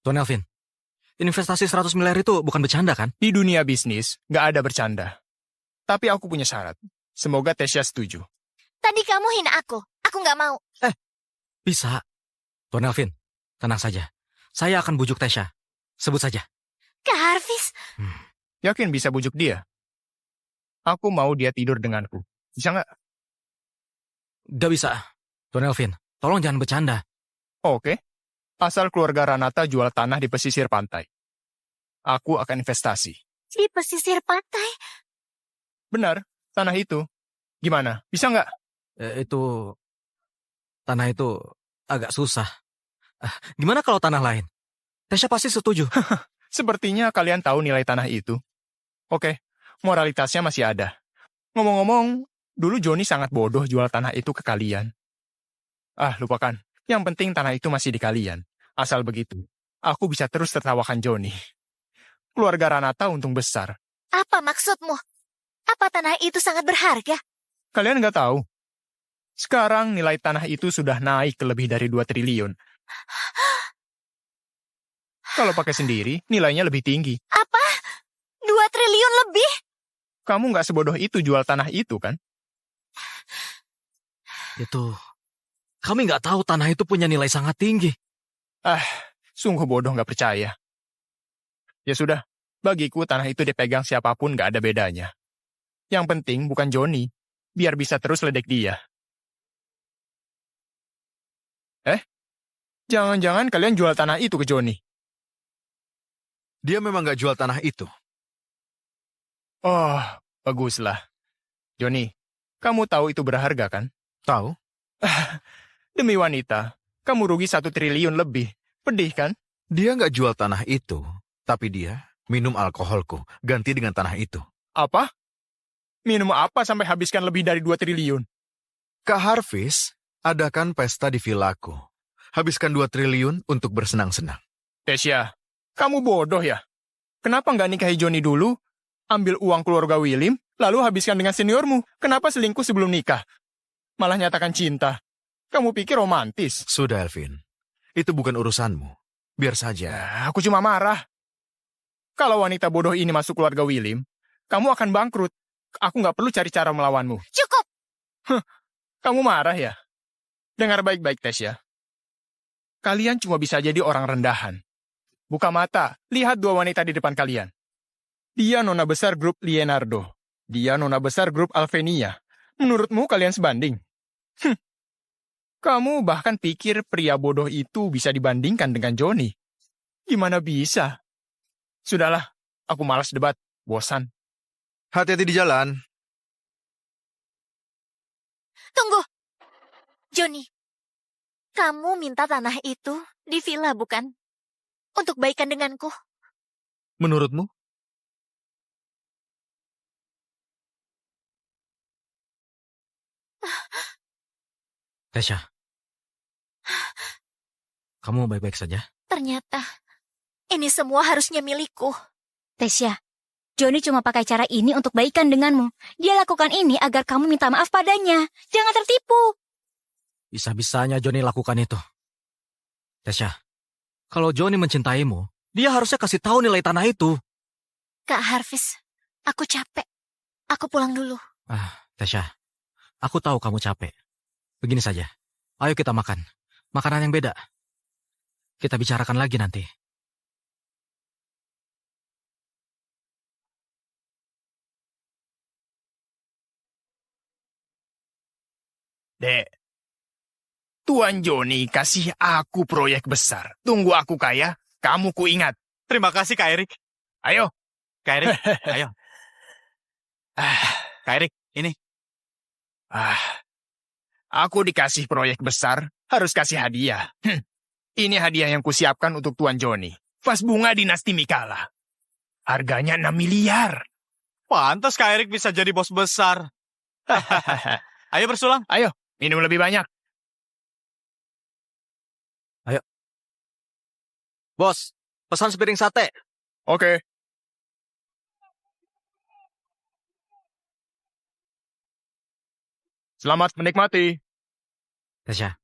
Tuan Elvin, investasi 100 miliar itu bukan bercanda kan? Di dunia bisnis, nggak ada bercanda. Tapi aku punya syarat. Semoga Tasya setuju. Tadi kamu hina aku nggak mau. Bisa. Tuan Elvin, tenang saja. Saya akan bujuk Tasya. Sebut saja. Kak Harvis. Yakin bisa bujuk dia? Aku mau dia tidur denganku. Bisa nggak? Gak bisa. Tuan Elvin, tolong jangan bercanda. Oke. Asal keluarga Ranata jual tanah di pesisir pantai. Aku akan investasi. Di pesisir pantai? Benar, tanah itu. Gimana? Bisa nggak? Tanah itu agak susah. Gimana kalau tanah lain? Tasya pasti setuju. Sepertinya kalian tahu nilai tanah itu. Oke, moralitasnya masih ada. Ngomong-ngomong, dulu Joni sangat bodoh jual tanah itu ke kalian. Lupakan. Yang penting tanah itu masih di kalian. Asal begitu, aku bisa terus tertawakan Joni. Keluarga Ranata untung besar. Apa maksudmu? Apa tanah itu sangat berharga? Kalian nggak tahu? Sekarang nilai tanah itu sudah naik ke lebih dari 2 triliun. Kalau pakai sendiri, nilainya lebih tinggi. Apa? 2 triliun lebih? Kamu nggak sebodoh itu jual tanah itu, kan? Itu, kami nggak tahu tanah itu punya nilai sangat tinggi. Sungguh bodoh nggak percaya. Ya sudah, bagiku tanah itu dipegang siapapun nggak ada bedanya. Yang penting bukan Johnny, biar bisa terus ledek dia. Jangan-jangan kalian jual tanah itu ke Johnny? Dia memang nggak jual tanah itu. Oh, baguslah. Johnny, kamu tahu itu berharga, kan? Tahu? Demi wanita, kamu rugi 1 triliun lebih. Pedih, kan? Dia nggak jual tanah itu, tapi dia minum alkoholku, ganti dengan tanah itu. Apa? Minum apa sampai habiskan lebih dari 2 triliun? Kak Harvis, adakan pesta di villaku. Habiskan 2 triliun untuk bersenang-senang. Tesya, kamu bodoh ya? Kenapa nggak nikahi Johnny dulu, ambil uang keluarga William, lalu habiskan dengan seniormu? Kenapa selingkuh sebelum nikah? Malah nyatakan cinta. Kamu pikir romantis? Sudah, Elvin. Itu bukan urusanmu. Biar saja. Aku cuma marah. Kalau wanita bodoh ini masuk keluarga William, kamu akan bangkrut. Aku nggak perlu cari cara melawanmu. Cukup! Kamu marah ya? Dengar baik-baik, Tesya. Kalian cuma bisa jadi orang rendahan. Buka mata, lihat 2 wanita di depan kalian. Dia nona besar grup Leonardo. Dia nona besar grup Alvenia. Menurutmu kalian sebanding? Kamu bahkan pikir pria bodoh itu bisa dibandingkan dengan Johnny? Gimana bisa? Sudahlah, aku malas debat. Bosan. Hati-hati di jalan. Tunggu! Johnny, kamu minta tanah itu di villa, bukan? Untuk baikan denganku. Menurutmu? Tesya, kamu baik-baik saja? Ternyata, ini semua harusnya milikku. Tesya, Johnny cuma pakai cara ini untuk baikan denganmu. Dia lakukan ini agar kamu minta maaf padanya. Jangan tertipu. Bisa-bisanya Johnny lakukan itu. Tesya, kalau Johnny mencintaimu, dia harusnya kasih tahu nilai tanah itu. Kak Harvis, aku capek. Aku pulang dulu. Tesya, aku tahu kamu capek. Begini saja, ayo kita makan. Makanan yang beda. Kita bicarakan lagi nanti. Dek, Tuan Johnny kasih aku proyek besar. Tunggu aku kaya, kamu kuingat. Terima kasih, Kak Erik. Ayo. Kak Erik, ayo. Kak Erik, ini. Aku dikasih proyek besar, harus kasih hadiah. Ini hadiah yang kusiapkan untuk Tuan Johnny. Vas bunga dinasti Mikala. Harganya 6 miliar. Pantas Kak Erik bisa jadi bos besar. Ayo bersulang. Ayo, minum lebih banyak. Ayo. Bos, pesan sepiring sate. Oke. Selamat menikmati. Tesya,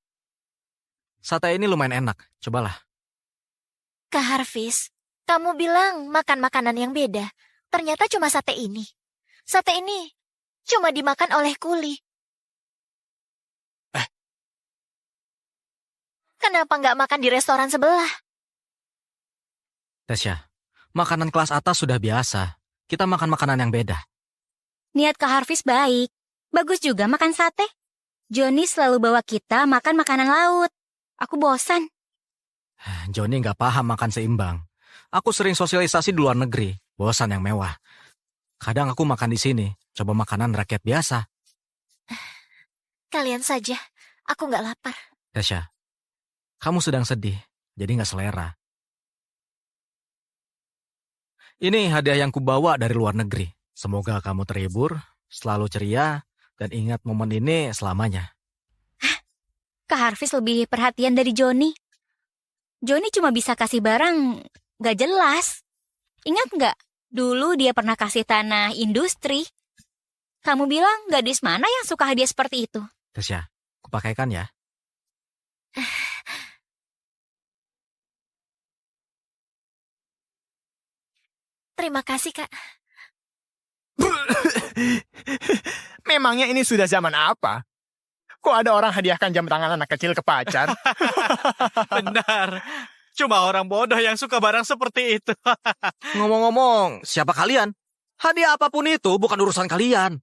sate ini lumayan enak. Cobalah. Kak Harvis, kamu bilang makan makanan yang beda. Ternyata cuma sate ini. Sate ini cuma dimakan oleh kuli. Kenapa nggak makan di restoran sebelah? Tesya, makanan kelas atas sudah biasa. Kita makan makanan yang beda. Niat Kak Harvis baik. Bagus juga makan sate. Johnny selalu bawa kita makan makanan laut. Aku bosan. Johnny nggak paham makan seimbang. Aku sering sosialisasi di luar negeri. Bosan yang mewah. Kadang aku makan di sini. Coba makanan rakyat biasa. Kalian saja. Aku nggak lapar. Tesya, kamu sedang sedih. Jadi nggak selera. Ini hadiah yang kubawa dari luar negeri. Semoga kamu terhibur, selalu ceria, dan ingat momen ini selamanya. Kak Harvis lebih perhatian dari Johnny. Johnny cuma bisa kasih barang gak jelas. Ingat nggak? Dulu dia pernah kasih tanah industri. Kamu bilang gadis mana yang suka hadiah seperti itu? Tasya, kupakaikan ya. Terima kasih, Kak. Memangnya ini sudah zaman apa? Kok ada orang hadiahkan jam tangan anak kecil ke pacar? Benar. Cuma orang bodoh yang suka barang seperti itu. Ngomong-ngomong, siapa kalian? Hadiah apapun itu bukan urusan kalian.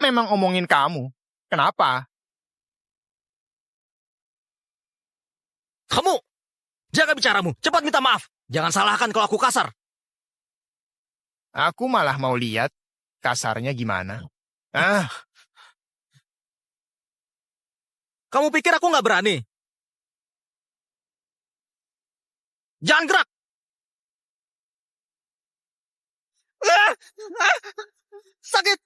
Memang omongin kamu. Kenapa? Kamu, jaga bicaramu. Cepat minta maaf. Jangan salahkan kalau aku kasar. Aku malah mau lihat kasarnya gimana. Kamu pikir aku nggak berani? Jangan gerak! Sakit!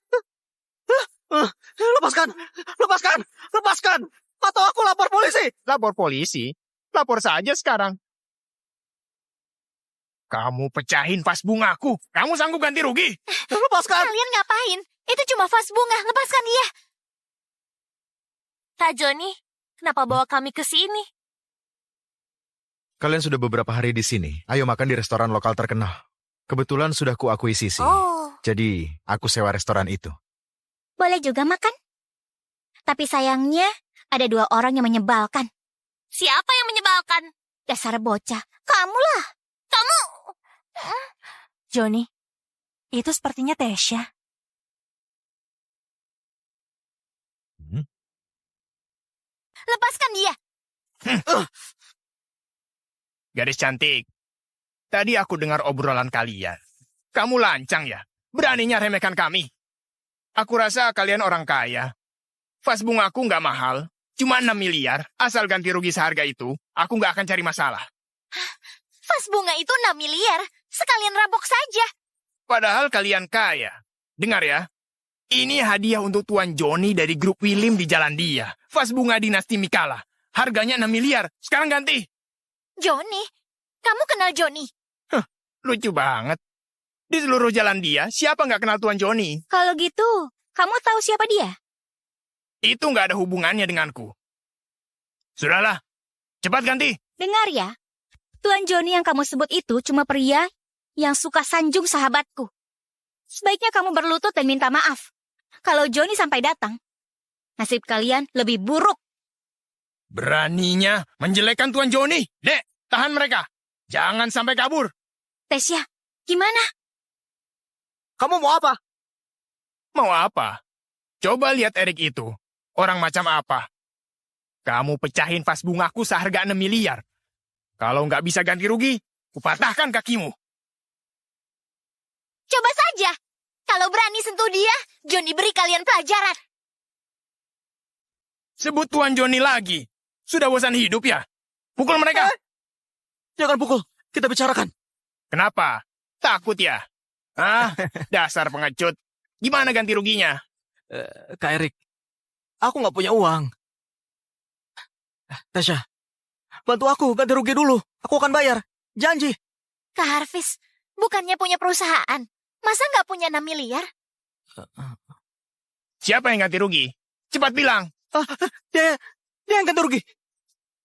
Lepaskan! Lepaskan! Lepaskan! Atau aku lapor polisi! Lapor polisi? Lapor saja sekarang. Kamu pecahin vas bungaku. Kamu sanggup ganti rugi? Lepaskan! Kalian ngapain? Itu cuma vas bunga. Lepaskan dia. Kak Joni, kenapa bawa kami ke sini? Kalian sudah beberapa hari di sini. Ayo makan di restoran lokal terkenal. Kebetulan sudah kuakuisisi. Oh, Jadi, aku sewa restoran itu. Boleh juga makan. Tapi sayangnya, ada 2 orang yang menyebalkan. Siapa yang menyebalkan? Dasar bocah. Kamulah. Kamu! Joni, itu sepertinya Tasya. lepaskan dia. Gadis cantik, tadi aku dengar obrolan kalian. Kamu lancang ya? Beraninya remehkan kami? Aku rasa kalian orang kaya. Vas bungaku nggak mahal, cuma 6 miliar. Asal ganti rugi seharga itu, aku nggak akan cari masalah. Vas bunga itu 6 miliar. Sekalian rabok saja. Padahal kalian kaya. Dengar ya, ini hadiah untuk Tuan Johnny dari grup William di Jalan Dia. Vas bunga dinasti Mikala. Harganya 6 miliar. Sekarang ganti. Johnny? Kamu kenal Johnny? Lucu banget. Di seluruh Jalan Dia, siapa nggak kenal Tuan Johnny? Kalau gitu, kamu tahu siapa dia? Itu nggak ada hubungannya denganku. Sudahlah, cepat ganti. Dengar ya, Tuan Johnny yang kamu sebut itu cuma pria yang suka sanjung sahabatku. Sebaiknya kamu berlutut dan minta maaf. Kalau Johnny sampai datang, nasib kalian lebih buruk. Beraninya menjelekkan Tuan Johnny. Dek, tahan mereka. Jangan sampai kabur. Tasya, gimana? Kamu mau apa? Mau apa? Coba lihat Erik itu. Orang macam apa? Kamu pecahin vas bungaku seharga 6 miliar. Kalau nggak bisa ganti rugi, kupatahkan kakimu. Coba saja. Kalau berani sentuh dia, Johnny beri kalian pelajaran. Sebut Tuan Johnny lagi. Sudah bosan hidup ya? Pukul mereka. Jangan pukul, kita bicarakan. Kenapa? Takut ya? Dasar pengecut. Gimana ganti ruginya? Kak Erik, aku nggak punya uang. Tasya, bantu aku ganti rugi dulu. Aku akan bayar. Janji. Kak Harvis, bukannya punya perusahaan. Masa nggak punya 6 miliar? Siapa yang ganti rugi? Cepat bilang. Dia yang ganti rugi.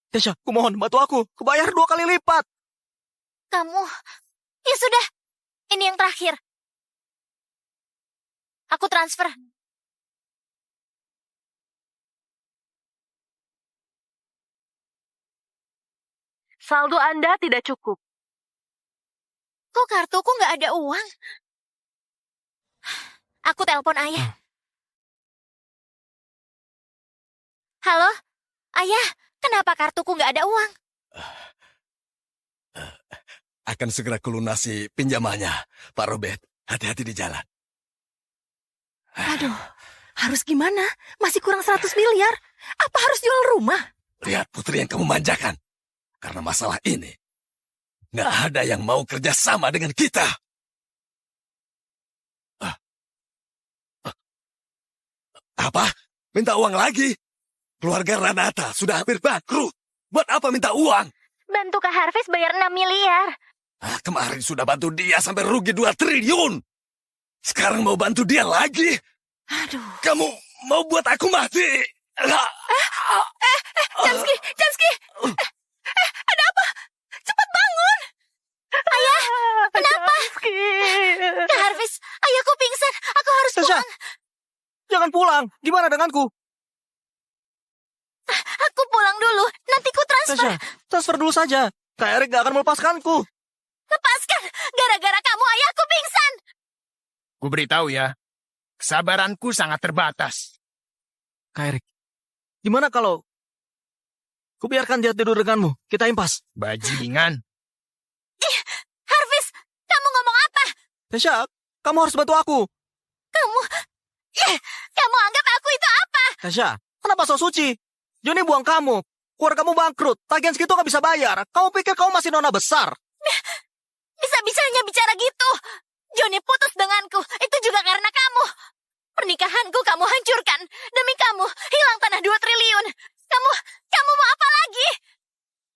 Tasya, kumohon bantu aku. Kubayar 2 kali lipat. Kamu... Ya sudah. Ini yang terakhir. Aku transfer. Saldo Anda tidak cukup. Kok kartuku nggak ada uang? Aku telepon ayah. Halo? Ayah, kenapa kartuku nggak ada uang? Akan segera kulunasi pinjamannya. Pak Robert, hati-hati di jalan. Aduh, harus gimana? Masih kurang 100 miliar. Apa harus jual rumah? Lihat putri yang kamu manjakan. Karena masalah ini, nggak ada yang mau kerja sama dengan kita. Apa? Minta uang lagi? Keluarga Ranata sudah hampir bangkrut. Buat apa minta uang? Bantu Kak Harvis bayar 6 miliar. Kemarin sudah bantu dia sampai rugi 2 triliun. Sekarang mau bantu dia lagi? Aduh. Kamu mau buat aku mati? Jansky, Jansky. Ada apa? Cepat bangun. Ayah, kenapa? Kak Harvis, ayahku pingsan. Aku harus Tasya, pulang. jangan pulang. Gimana denganku? Aku pulang dulu. Nanti ku transfer. Tasya, transfer dulu saja. Kak Erik gak akan melepaskanku. Lepaskan. Gara-gara kamu ayahku pingsan. Ku beritahu ya, kesabaranku sangat terbatas. Kak Erik, gimana kalau kubiarkan dia tidur denganmu? Kita impas. Bajingan. Harvis, kamu ngomong apa? Tasya, kamu harus bantu aku. Kamu anggap aku itu apa? Tasya, kenapa so suci? Joni buang kamu. Keluarga kamu bangkrut. Tagihan segitu gak bisa bayar. Kamu pikir kamu masih nona besar? Bisa-bisanya bicara gitu. Johnny putus denganku. Itu juga karena kamu. Pernikahanku kamu hancurkan. Demi kamu, hilang tanah 2 triliun. Kamu mau apa lagi?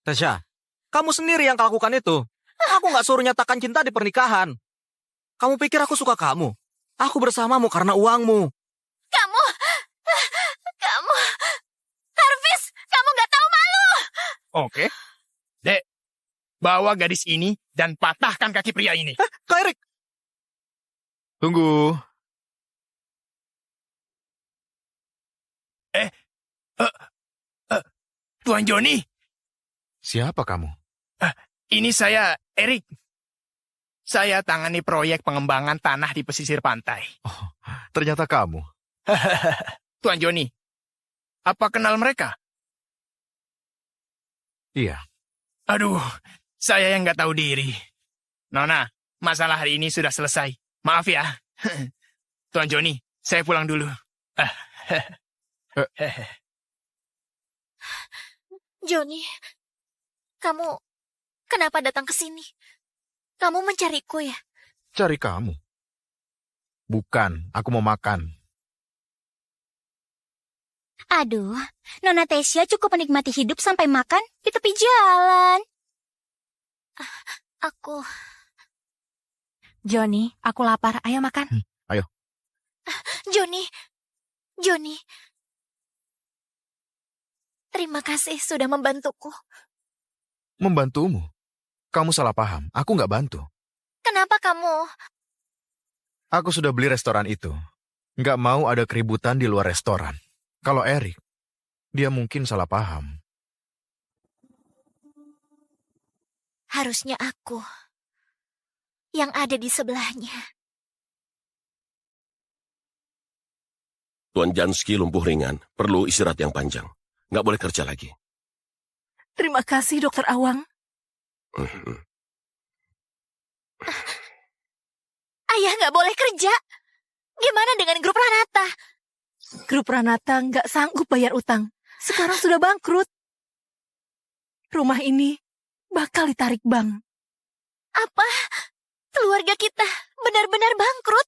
Tasya, kamu sendiri yang lakukan itu. Aku gak suruh nyatakan cinta di pernikahan. Kamu pikir aku suka kamu? Aku bersamamu karena uangmu. Kamu, Harvis, kamu gak tahu malu. Oke. Dek, bawa gadis ini dan patahkan kaki pria ini. Kak Erik, Tunggu. Tuan Joni, Siapa kamu? ini saya, Erik. Saya tangani proyek pengembangan tanah di pesisir pantai. Ternyata kamu. Tuan Joni, apa kenal mereka? Iya. Aduh, saya yang nggak tahu diri. Nona, masalah hari ini sudah selesai. Maaf ya. Tuan Joni, saya pulang dulu. Johnny, kamu kenapa datang ke sini? Kamu mencariku ya? Cari kamu. Bukan, aku mau makan. Aduh, Nona Tasya cukup menikmati hidup sampai makan di tepi jalan. Aku... Johnny, aku lapar. Ayo makan. Ayo. Johnny. Terima kasih sudah membantuku. Membantumu? Kamu salah paham. Aku nggak bantu. Kenapa kamu... Aku sudah beli restoran itu. Nggak mau ada keributan di luar restoran. Kalau Erik, dia mungkin salah paham. Harusnya aku yang ada di sebelahnya. Tuan Jansky lumpuh ringan, perlu istirahat yang panjang. Nggak boleh kerja lagi. Terima kasih, Dokter Awang. Ayah nggak boleh kerja. Gimana dengan grup Ranata? Grup Ranata nggak sanggup bayar utang. Sekarang sudah bangkrut. Rumah ini bakal ditarik bank. Apa? Keluarga kita benar-benar bangkrut?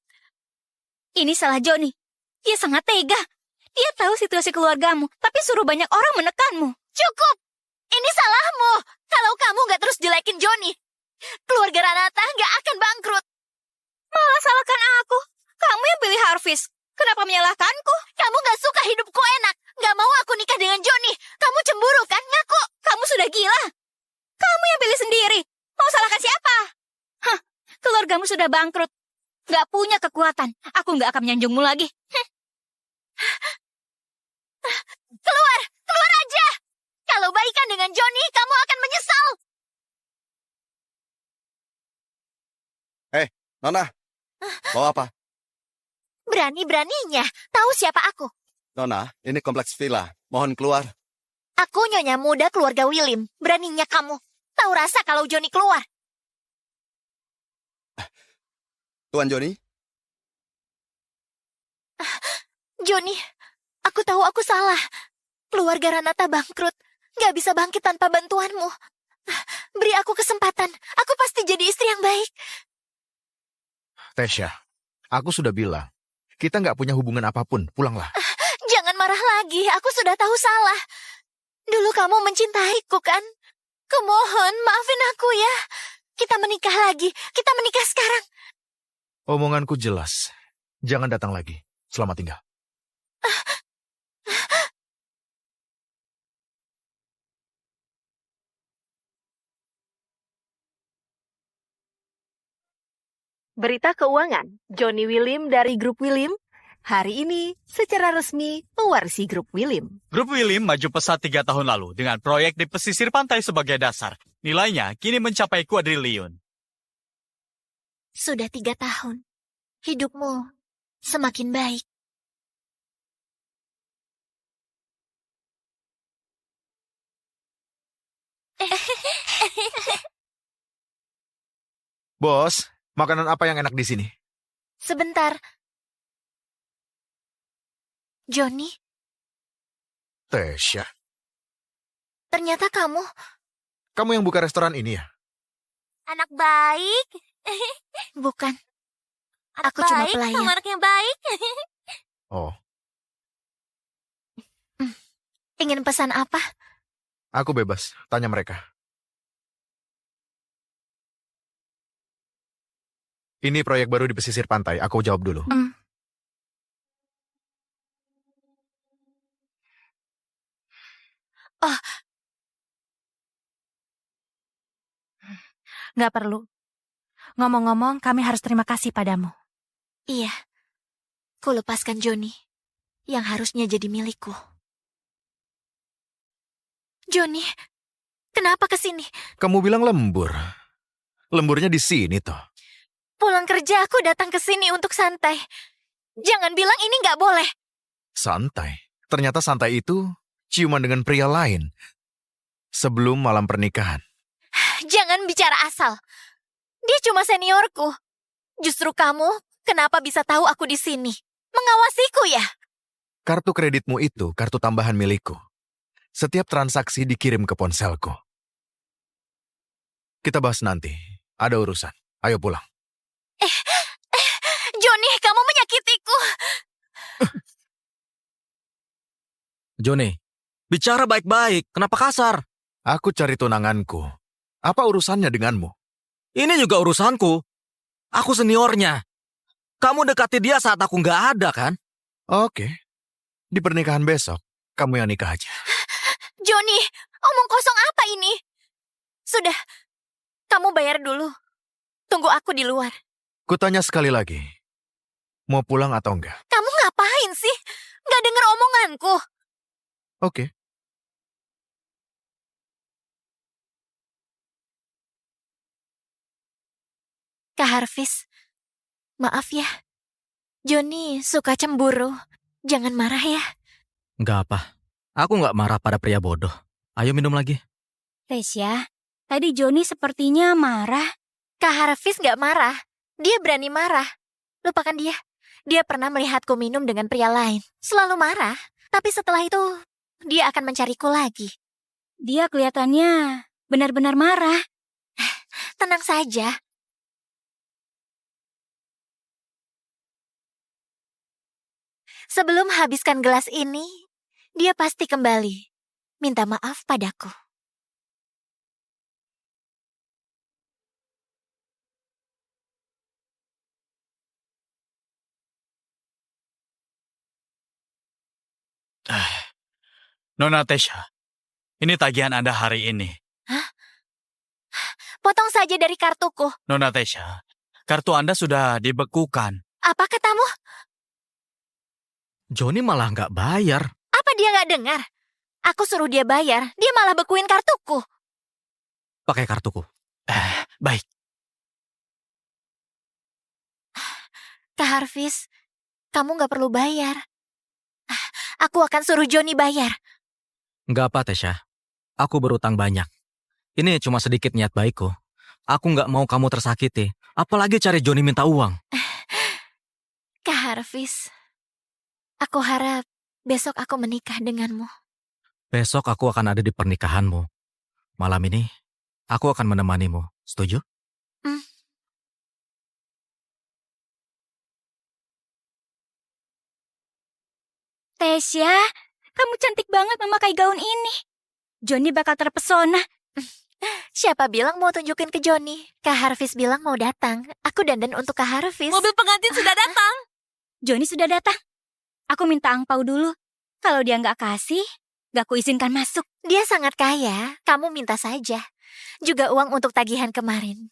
Ini salah Johnny. Dia sangat tega. Dia tahu situasi keluargamu, tapi suruh banyak orang menekanmu. Cukup! Ini salahmu. Kalau kamu nggak terus jelekin Johnny, keluarga Ranata nggak akan bangkrut. Malah salahkan aku. Kamu yang pilih Harvis. Kenapa menyalahkanku? Kamu nggak suka hidupku enak. Nggak mau aku nikah dengan Johnny. Kamu cemburu kan? Ngaku. Kamu sudah gila. Kamu yang pilih sendiri. Mau salahkan siapa? Hah, keluargamu sudah bangkrut. Gak punya kekuatan. Aku gak akan menyanjungmu lagi. Keluar aja. Kalau baikan dengan Johnny, kamu akan menyesal. Nona, mau apa? Berani-beraninya. Tahu siapa aku? Nona, ini kompleks villa. Mohon keluar. Aku nyonya muda keluarga William. Beraninya kamu. Tahu rasa kalau Johnny keluar? Tuan Johnny? Johnny, aku tahu aku salah. Keluarga Ranata bangkrut. Gak bisa bangkit tanpa bantuanmu. Beri aku kesempatan. Aku pasti jadi istri yang baik. Tasya, aku sudah bilang. Kita nggak punya hubungan apapun. Pulanglah. Jangan marah lagi. Aku sudah tahu salah. Dulu kamu mencintaiku kan? Kumohon, maafin aku ya. Kita menikah lagi. Kita menikah sekarang. Omonganku jelas. Jangan datang lagi. Selamat tinggal. Berita keuangan, Johnny Willim dari Grup Willim, hari ini secara resmi mewarisi Grup Willim. Grup Willim maju pesat 3 tahun lalu dengan proyek di pesisir pantai sebagai dasar. Nilainya kini mencapai kuadriliun. Sudah 3 tahun. Hidupmu semakin baik. Bos, makanan apa yang enak di sini? Sebentar. Johnny, Tesya, ternyata kamu... kamu yang buka restoran ini ya? Anak baik. Bukan. Anak Aku cuma baik, pelayan. kamu anak yang baik. Oh, Ingin pesan apa? aku bebas. Tanya mereka. Ini proyek baru di pesisir pantai. Aku jawab dulu. Oh, Nggak perlu. Ngomong-ngomong, kami harus terima kasih padamu. iya. Ku lepaskan Johnny, yang harusnya jadi milikku. Johnny, kenapa ke sini? Kamu bilang lembur. Lemburnya di sini toh. Pulang kerja aku datang ke sini untuk santai. Jangan bilang ini nggak boleh. Santai. Ternyata santai itu ciuman dengan pria lain. Sebelum malam pernikahan. Jangan bicara asal. Dia cuma seniorku. Justru kamu, kenapa bisa tahu aku di sini? Mengawasiku ya? Kartu kreditmu itu kartu tambahan milikku. Setiap transaksi dikirim ke ponselku. Kita bahas nanti. Ada urusan. Ayo pulang. Johnny, kamu menyakitiku. Johnny, bicara baik-baik. Kenapa kasar? Aku cari tunanganku. Apa urusannya denganmu? Ini juga urusanku. Aku seniornya. Kamu dekati dia saat aku nggak ada, kan? Oke. Di pernikahan besok, kamu yang nikah aja. Johnny, omong kosong apa ini? Sudah, kamu bayar dulu. Tunggu aku di luar. Kutanya sekali lagi. Mau pulang atau enggak? Kamu ngapain sih? Nggak denger omonganku. Oke. Kak Harvis, maaf ya. Johnny suka cemburu. Jangan marah ya. Nggak apa. Aku nggak marah pada pria bodoh. Ayo minum lagi. Tesya, tadi Johnny sepertinya marah. Kak Harvis nggak marah. Dia berani marah. Lupakan dia. Dia pernah melihatku minum dengan pria lain. Selalu marah. Tapi setelah itu, dia akan mencariku lagi. Dia kelihatannya benar-benar marah. Tenang saja. Sebelum habiskan gelas ini, dia pasti kembali. Minta maaf padaku. Nona Tesya, ini tagihan Anda hari ini. Potong saja dari kartuku. Nona Tesya, kartu Anda sudah dibekukan. Apa katamu? Johnny malah nggak bayar. Apa dia nggak dengar? Aku suruh dia bayar, dia malah bekuin kartuku. Pakai kartuku. Baik. Kak Harvis, kamu nggak perlu bayar. Aku akan suruh Johnny bayar. Nggak apa, Tesya. Aku berutang banyak. Ini cuma sedikit niat baikku. Aku nggak mau kamu tersakiti. Apalagi cari Johnny minta uang. Kak Harvis, aku harap besok aku menikah denganmu. Besok aku akan ada di pernikahanmu. Malam ini, aku akan menemanimu. Setuju? Tesya, kamu cantik banget memakai gaun ini. Johnny bakal terpesona. Siapa bilang mau tunjukin ke Johnny? Kak Harvis bilang mau datang. Aku dandan untuk Kak Harvis. Mobil pengantin sudah datang. Johnny sudah datang. Aku minta angpau dulu. Kalau dia nggak kasih, nggak kuizinkan masuk. Dia sangat kaya. Kamu minta saja. Juga uang untuk tagihan kemarin.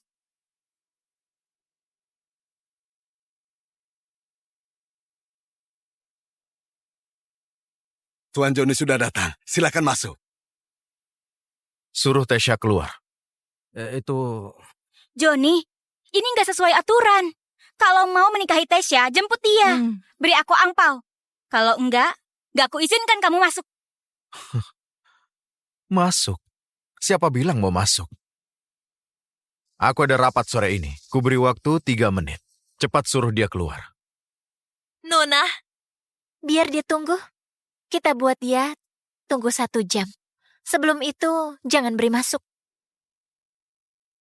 Tuan Johnny sudah datang. Silakan masuk. Suruh Tesha keluar. Itu... Johnny, ini nggak sesuai aturan. Kalau mau menikahi Tesha, jemput dia. Beri aku angpau. Kalau enggak, nggak kuizinkan kamu masuk. Masuk? Siapa bilang mau masuk? Aku ada rapat sore ini. Kuberi waktu 3 menit. Cepat suruh dia keluar. Nona, Biar dia tunggu. Kita buat dia tunggu 1 jam. Sebelum itu, jangan beri masuk.